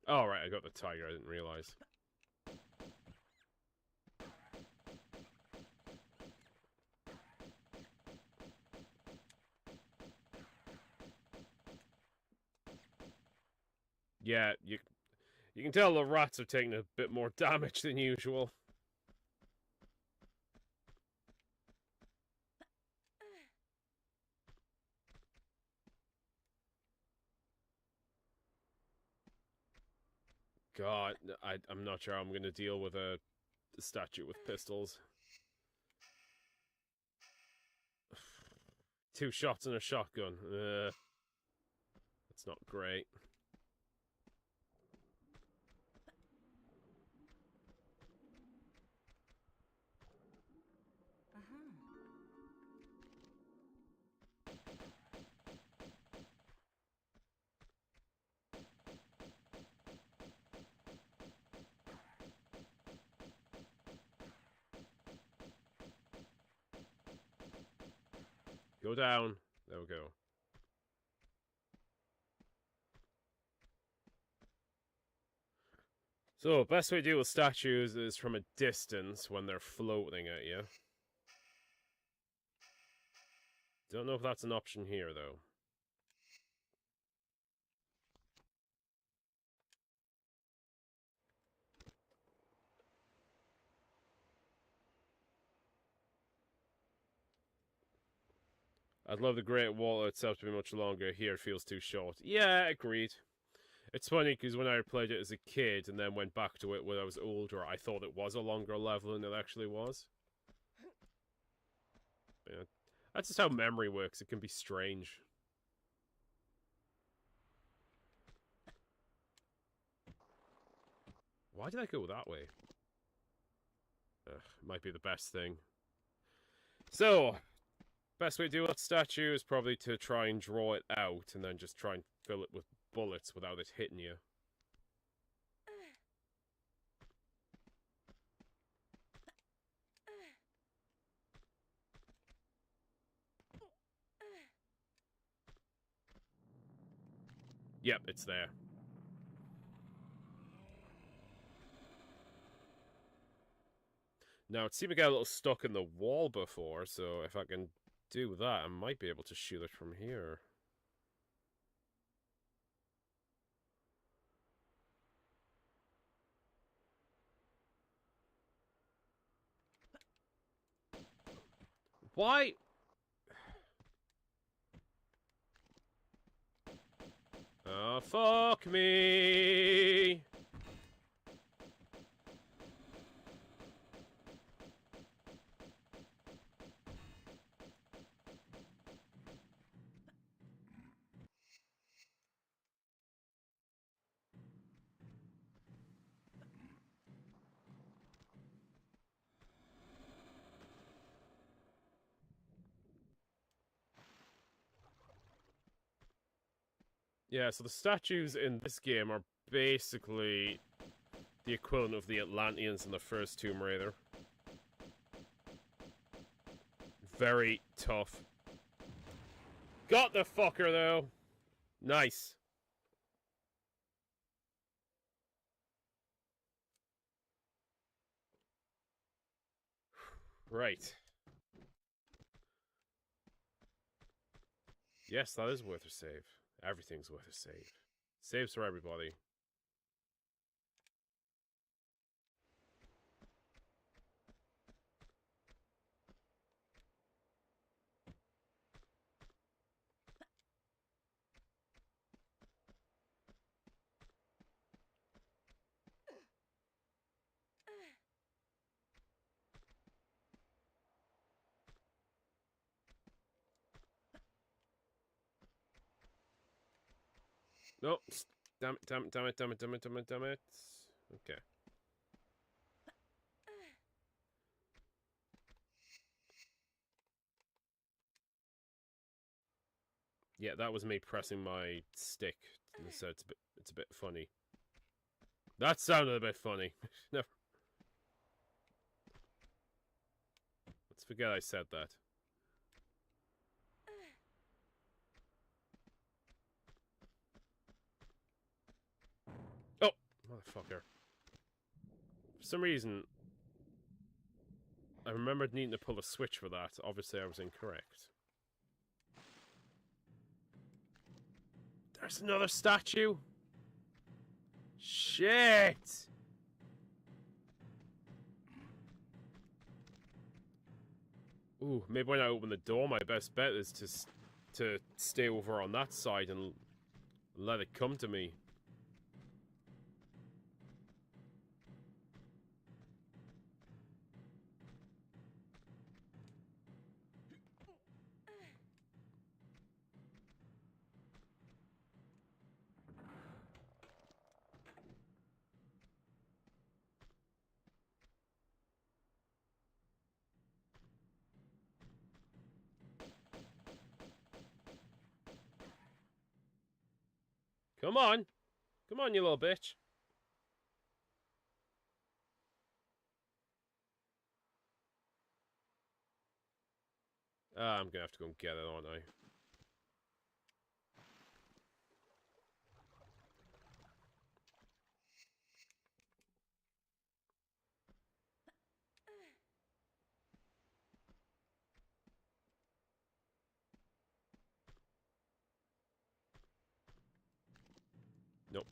Oh, right, I got the tiger, I didn't realize. Yeah, you can tell the rats are taking a bit more damage than usual. God, I'm not sure I'm going to deal with a statue with pistols. 2 shots and a shotgun. That's not great. Go down. There we go. So, best way to deal with statues is from a distance when they're floating at you. Don't know if that's an option here, though. I'd love the Great Wall itself to be much longer. Here it feels too short. Yeah, agreed. It's funny because when I played it as a kid and then went back to it when I was older, I thought it was a longer level than it actually was. Yeah. That's just how memory works. It can be strange. Why did I go that way? Might be the best thing. So, best way to do that statue is probably to try and draw it out and then just try and fill it with bullets without it hitting you. Yep, it's there. Now, it seemed to get a little stuck in the wall before, so if I can do that, I might be able to shoot it from here. Why? Oh, fuck me! Yeah, so the statues in this game are basically the equivalent of the Atlanteans in the first Tomb Raider. Very tough. Got the fucker, though! Nice. Right. Yes, that is worth a save. Everything's worth a save. Saves for everybody. No, damn it, damn it, damn it, damn it, damn it, damn it, damn it. Okay. Yeah, that was me pressing my stick, so it's a bit funny. That sounded a bit funny. Never. Let's forget I said that. Oh, motherfucker. For some reason, I remembered needing to pull a switch for that. Obviously, I was incorrect. There's another statue? Shit! Ooh, maybe when I open the door, my best bet is to stay over on that side and let it come to me. Come on! Come on, you little bitch. I'm gonna have to go and get it, aren't I? Nope.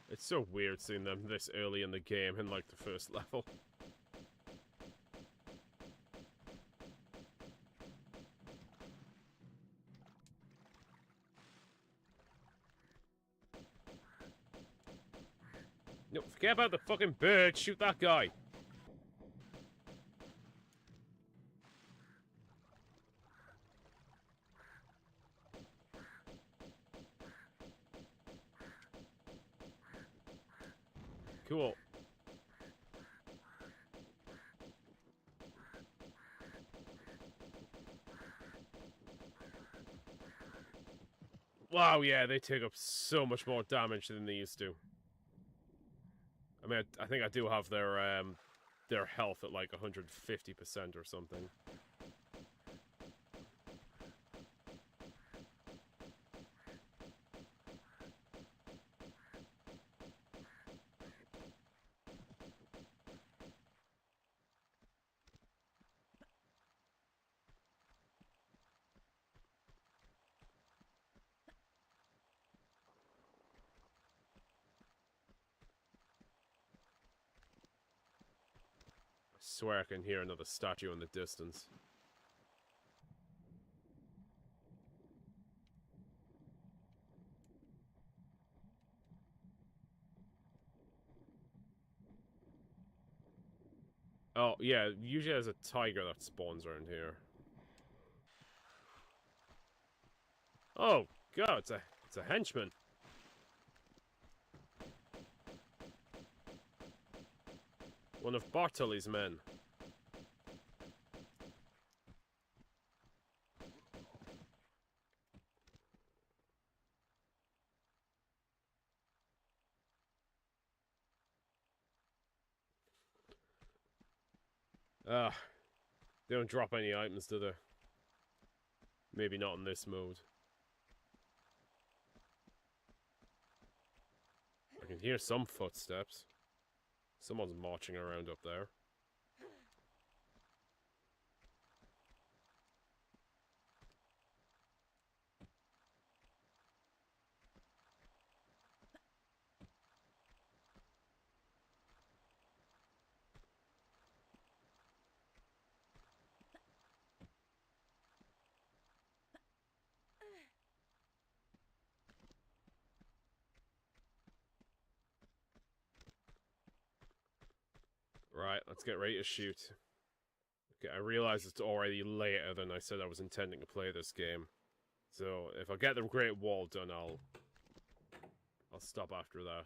It's so weird seeing them this early in the game in, like, the first level. No, forget about the fucking bird. Shoot that guy. Cool. Wow, yeah, they take up so much more damage than they used to. I mean, I think I do have their health at like 150% or something. I swear I can hear another statue in the distance. Oh, yeah, usually there's a tiger that spawns around here. Oh, God, it's a henchman. One of Bartoli's men. They don't drop any items, do they? Maybe not in this mode. I can hear some footsteps. Someone's marching around up there. Right, let's get ready to shoot. Okay, I realize it's already later than I said I was intending to play this game. So, if I get the Great Wall done, I'll stop after that.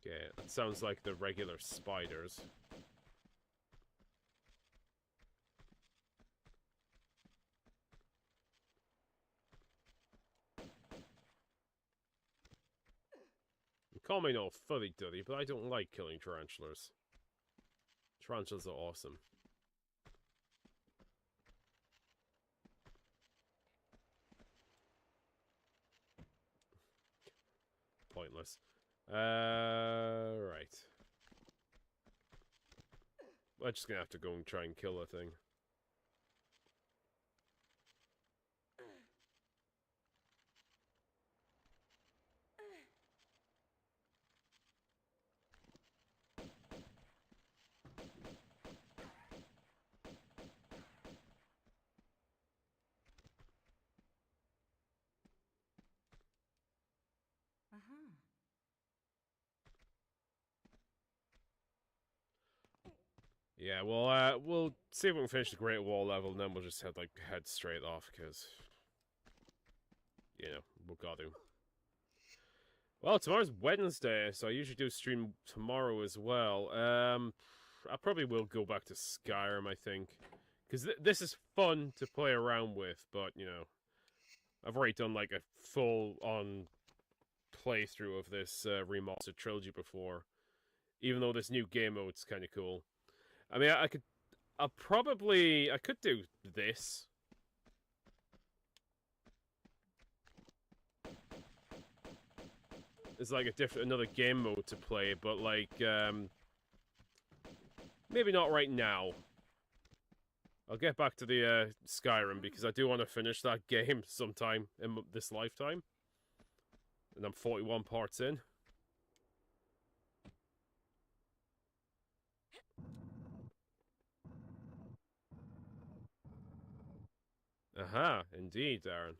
Okay, that sounds like the regular spiders. Call me no fuddy-duddy, but I don't like killing tarantulas. Tarantulas are awesome. Pointless. Right. We're just gonna have to go and try and kill the thing. Yeah, we'll see if we can finish the Great Wall level, and then we'll just head straight off, because, you know, we've got to. Well, tomorrow's Wednesday, so I usually do stream tomorrow as well. I probably will go back to Skyrim, I think, because this is fun to play around with, but, you know, I've already done, like, a full-on playthrough of this Remastered trilogy before, even though this new game mode's kind of cool. I mean, I could do this. It's like another game mode to play, but like, maybe not right now. I'll get back to the Skyrim, because I do want to finish that game sometime in this lifetime. And I'm 41 parts in. Aha, indeed, Darren.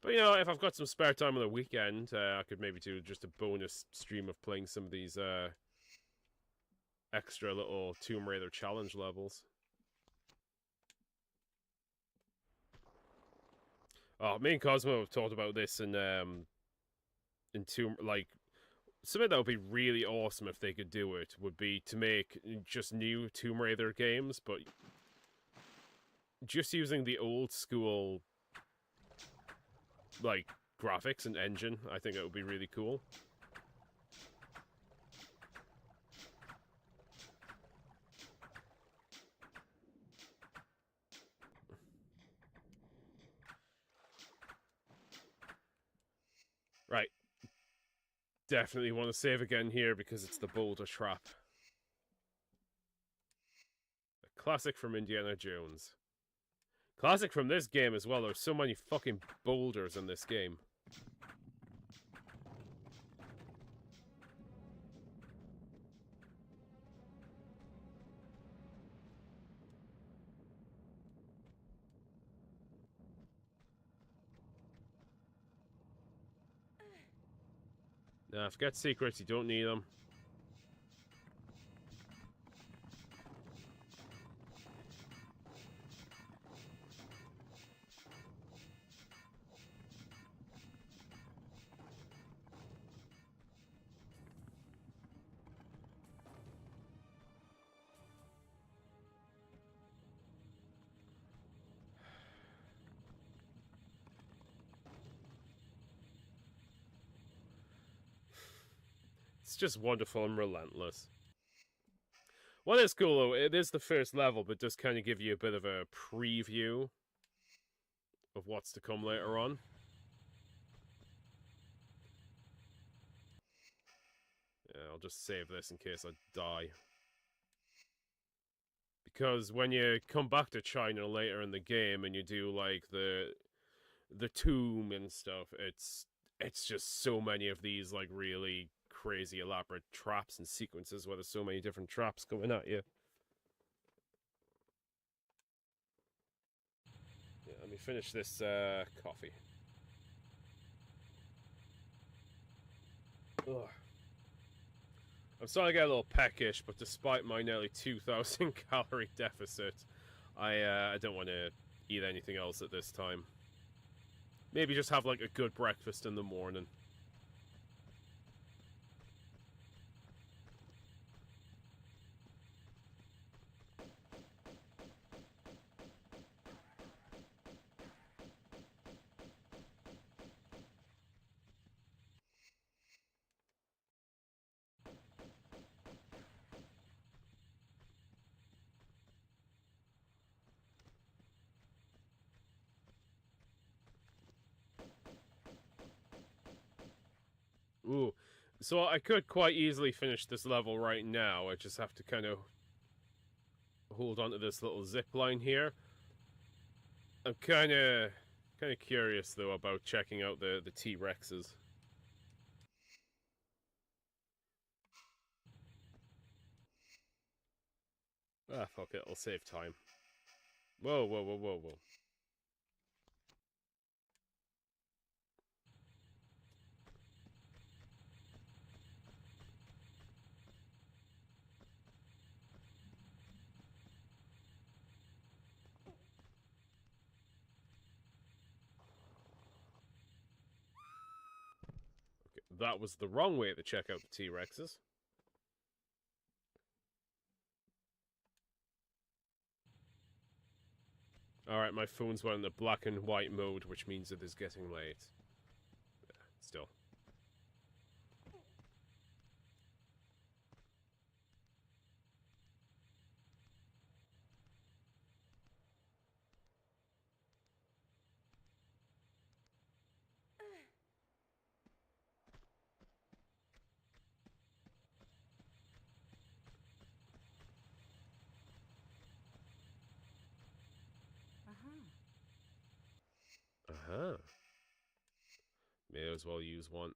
But, you know, if I've got some spare time on the weekend, I could maybe do just a bonus stream of playing some of these extra little Tomb Raider challenge levels. Oh, me and Cosmo have talked about this in like, something that would be really awesome if they could do it would be to make just new Tomb Raider games, but just using the old school, like, graphics and engine. I think it would be really cool. Right. Definitely want to save again here because it's the boulder trap. A classic from Indiana Jones. Classic from this game as well. There's so many fucking boulders in this game. Nah, forget secrets, you don't need them. It's just wonderful and relentless. What is cool though, it is the first level, but does kind of give you a bit of a preview of what's to come later on. Yeah, I'll just save this in case I die. Because when you come back to China later in the game and you do like the tomb and stuff, it's just so many of these like really crazy elaborate traps and sequences where there's so many different traps coming at you. Yeah, let me finish this coffee. Ugh. I'm starting to get a little peckish, but despite my nearly 2,000 calorie deficit, I don't want to eat anything else at this time. Maybe just have like a good breakfast in the morning. Ooh, so I could quite easily finish this level right now. I just have to kind of hold on to this little zip line here. I'm kind of curious though about checking out the T-Rexes. Ah, fuck it, I'll save time. Whoa, whoa, whoa, whoa, whoa. that was the wrong way to check out the T-Rexes. Alright, my phone's went in the black and white mode, which means it is getting late. Still. Uh-huh. May as well use one.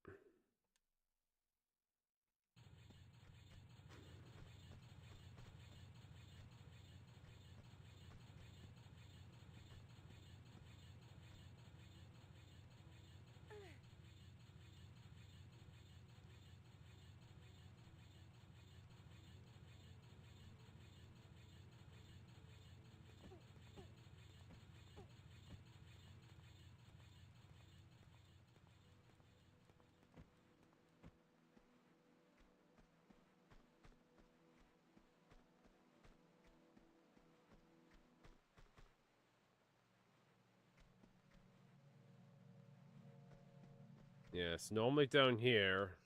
Yes, normally down here,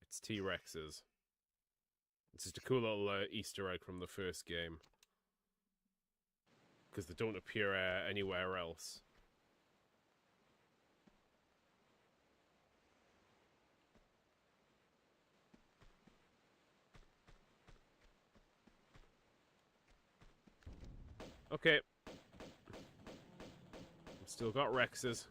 it's T-Rexes. It's just a cool little Easter egg from the first game. Because they don't appear anywhere else. Okay. Still got Rexes.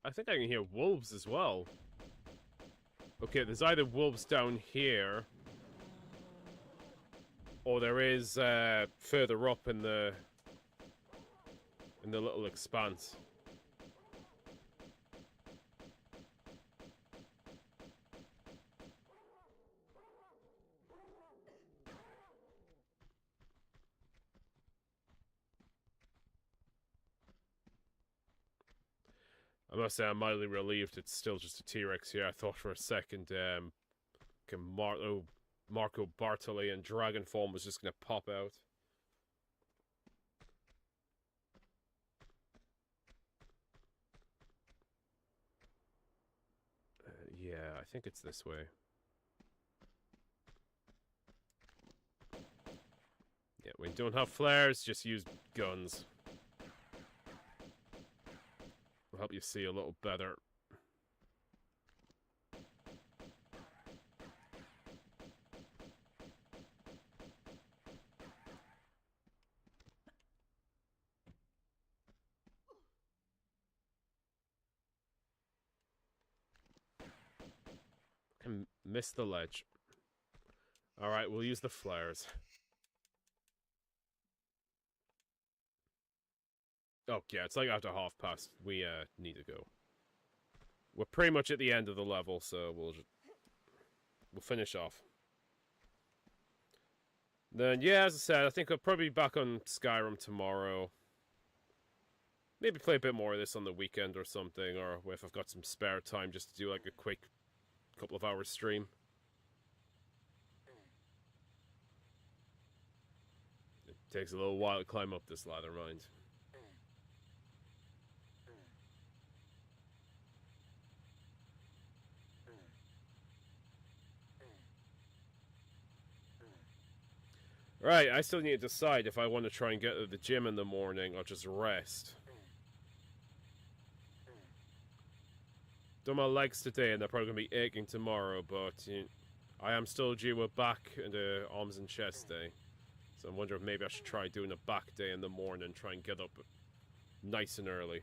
I think I can hear wolves as well. Okay, there's either wolves down here, or there is further up in the little expanse. I must say, I'm mildly relieved it's still just a T-Rex here. I thought for a second Marco Bartoli and Dragon Form was just going to pop out. Yeah, I think it's this way. Yeah, when you don't have flares, just use guns. Will help you see a little better. Can miss the ledge. Alright, we'll use the flares. Oh, yeah, it's like after half past. We need to go. We're pretty much at the end of the level, so we'll finish off. Then, yeah, as I said, I think I'll probably be back on Skyrim tomorrow. Maybe play a bit more of this on the weekend or something, or if I've got some spare time just to do like a quick couple of hours stream. It takes a little while to climb up this ladder, mind. Right, I still need to decide if I want to try and get to the gym in the morning or just rest. Done my legs today and they're probably going to be aching tomorrow, but I am still due a back and arms and chest day. So I'm wondering if maybe I should try doing a back day in the morning, try and get up nice and early.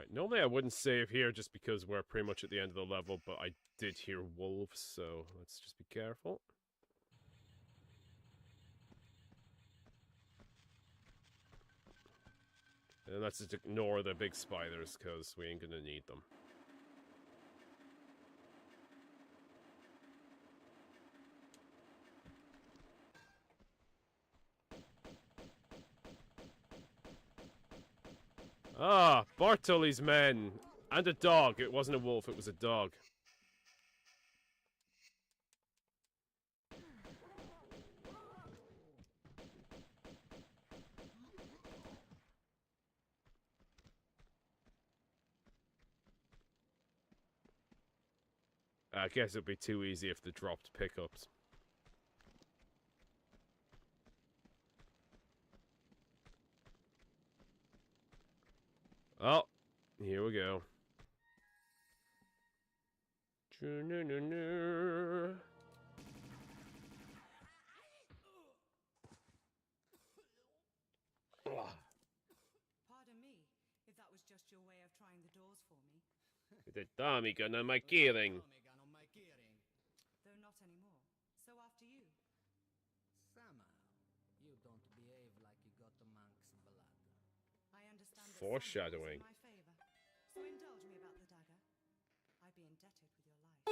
Right, normally I wouldn't save here just because we're pretty much at the end of the level, but I did hear wolves, so let's just be careful. And let's just ignore the big spiders, because we ain't gonna need them. Ah, Bartoli's men! And a dog! It wasn't a wolf, it was a dog. I guess it'd be too easy if they dropped pickups. Oh, here we go. Pardon me, if that was just your way of trying the doors for me. The Damiga na my killing. Though not anymore. So after you. Somehow, you don't behave like you got the monk's blood. I understand that Foreshadowing. in my favor. So indulge me about the dagger. I'd be indebted with your life.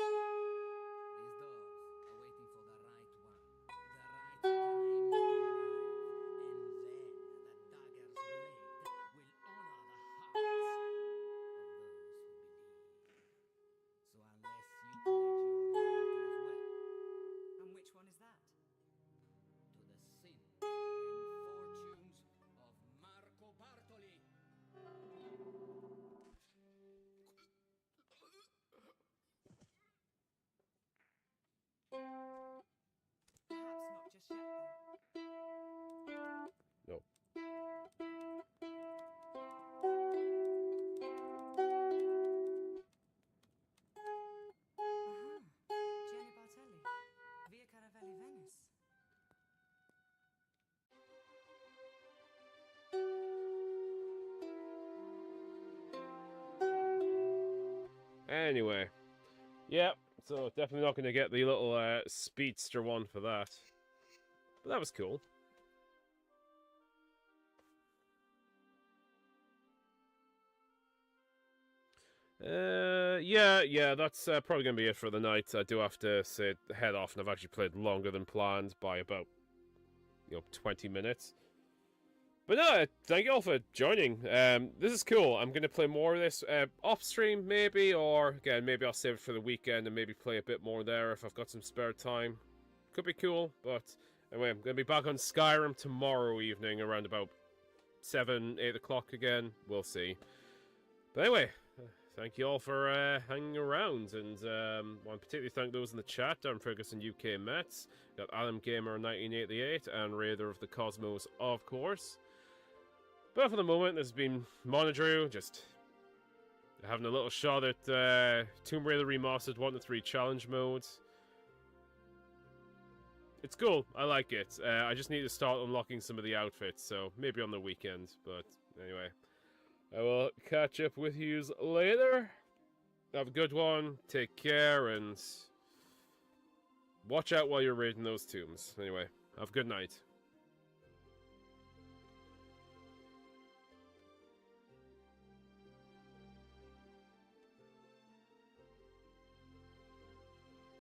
These doors are waiting for the right one. The right time to arrive. And then the dagger's blade will honor the hearts of those who believe. So unless you pledge your loyalty as well And which one is that? to the sins and fortunes of Marco Bartoli. Perhaps not just yet then. No. Gianni Bartelli. Via Caravelli, Venice. Anyway. Yep, so definitely not going to get the little speedster one for that. But that was cool. Yeah, that's probably going to be it for the night. I do have to head off, and I've actually played longer than planned by about, 20 minutes. But no, thank you all for joining. This is cool. I'm going to play more of this off-stream, maybe, or, again, maybe I'll save it for the weekend and maybe play a bit more there if I've got some spare time. Could be cool, but anyway, I'm going to be back on Skyrim tomorrow evening around about 7, 8 o'clock again. We'll see. But anyway, thank you all for hanging around, and I want to particularly thank those in the chat, Darren Ferguson UK Mets, got Adam Gamer 1988, and Raider of the Cosmos, of course. But for the moment, this has been MonoDrew, just having a little shot at Tomb Raider Remastered 1-3 challenge mode. It's cool, I like it. I just need to start unlocking some of the outfits, so maybe on the weekend. But anyway, I will catch up with you later. Have a good one, take care, and watch out while you're raiding those tombs. Anyway, have a good night.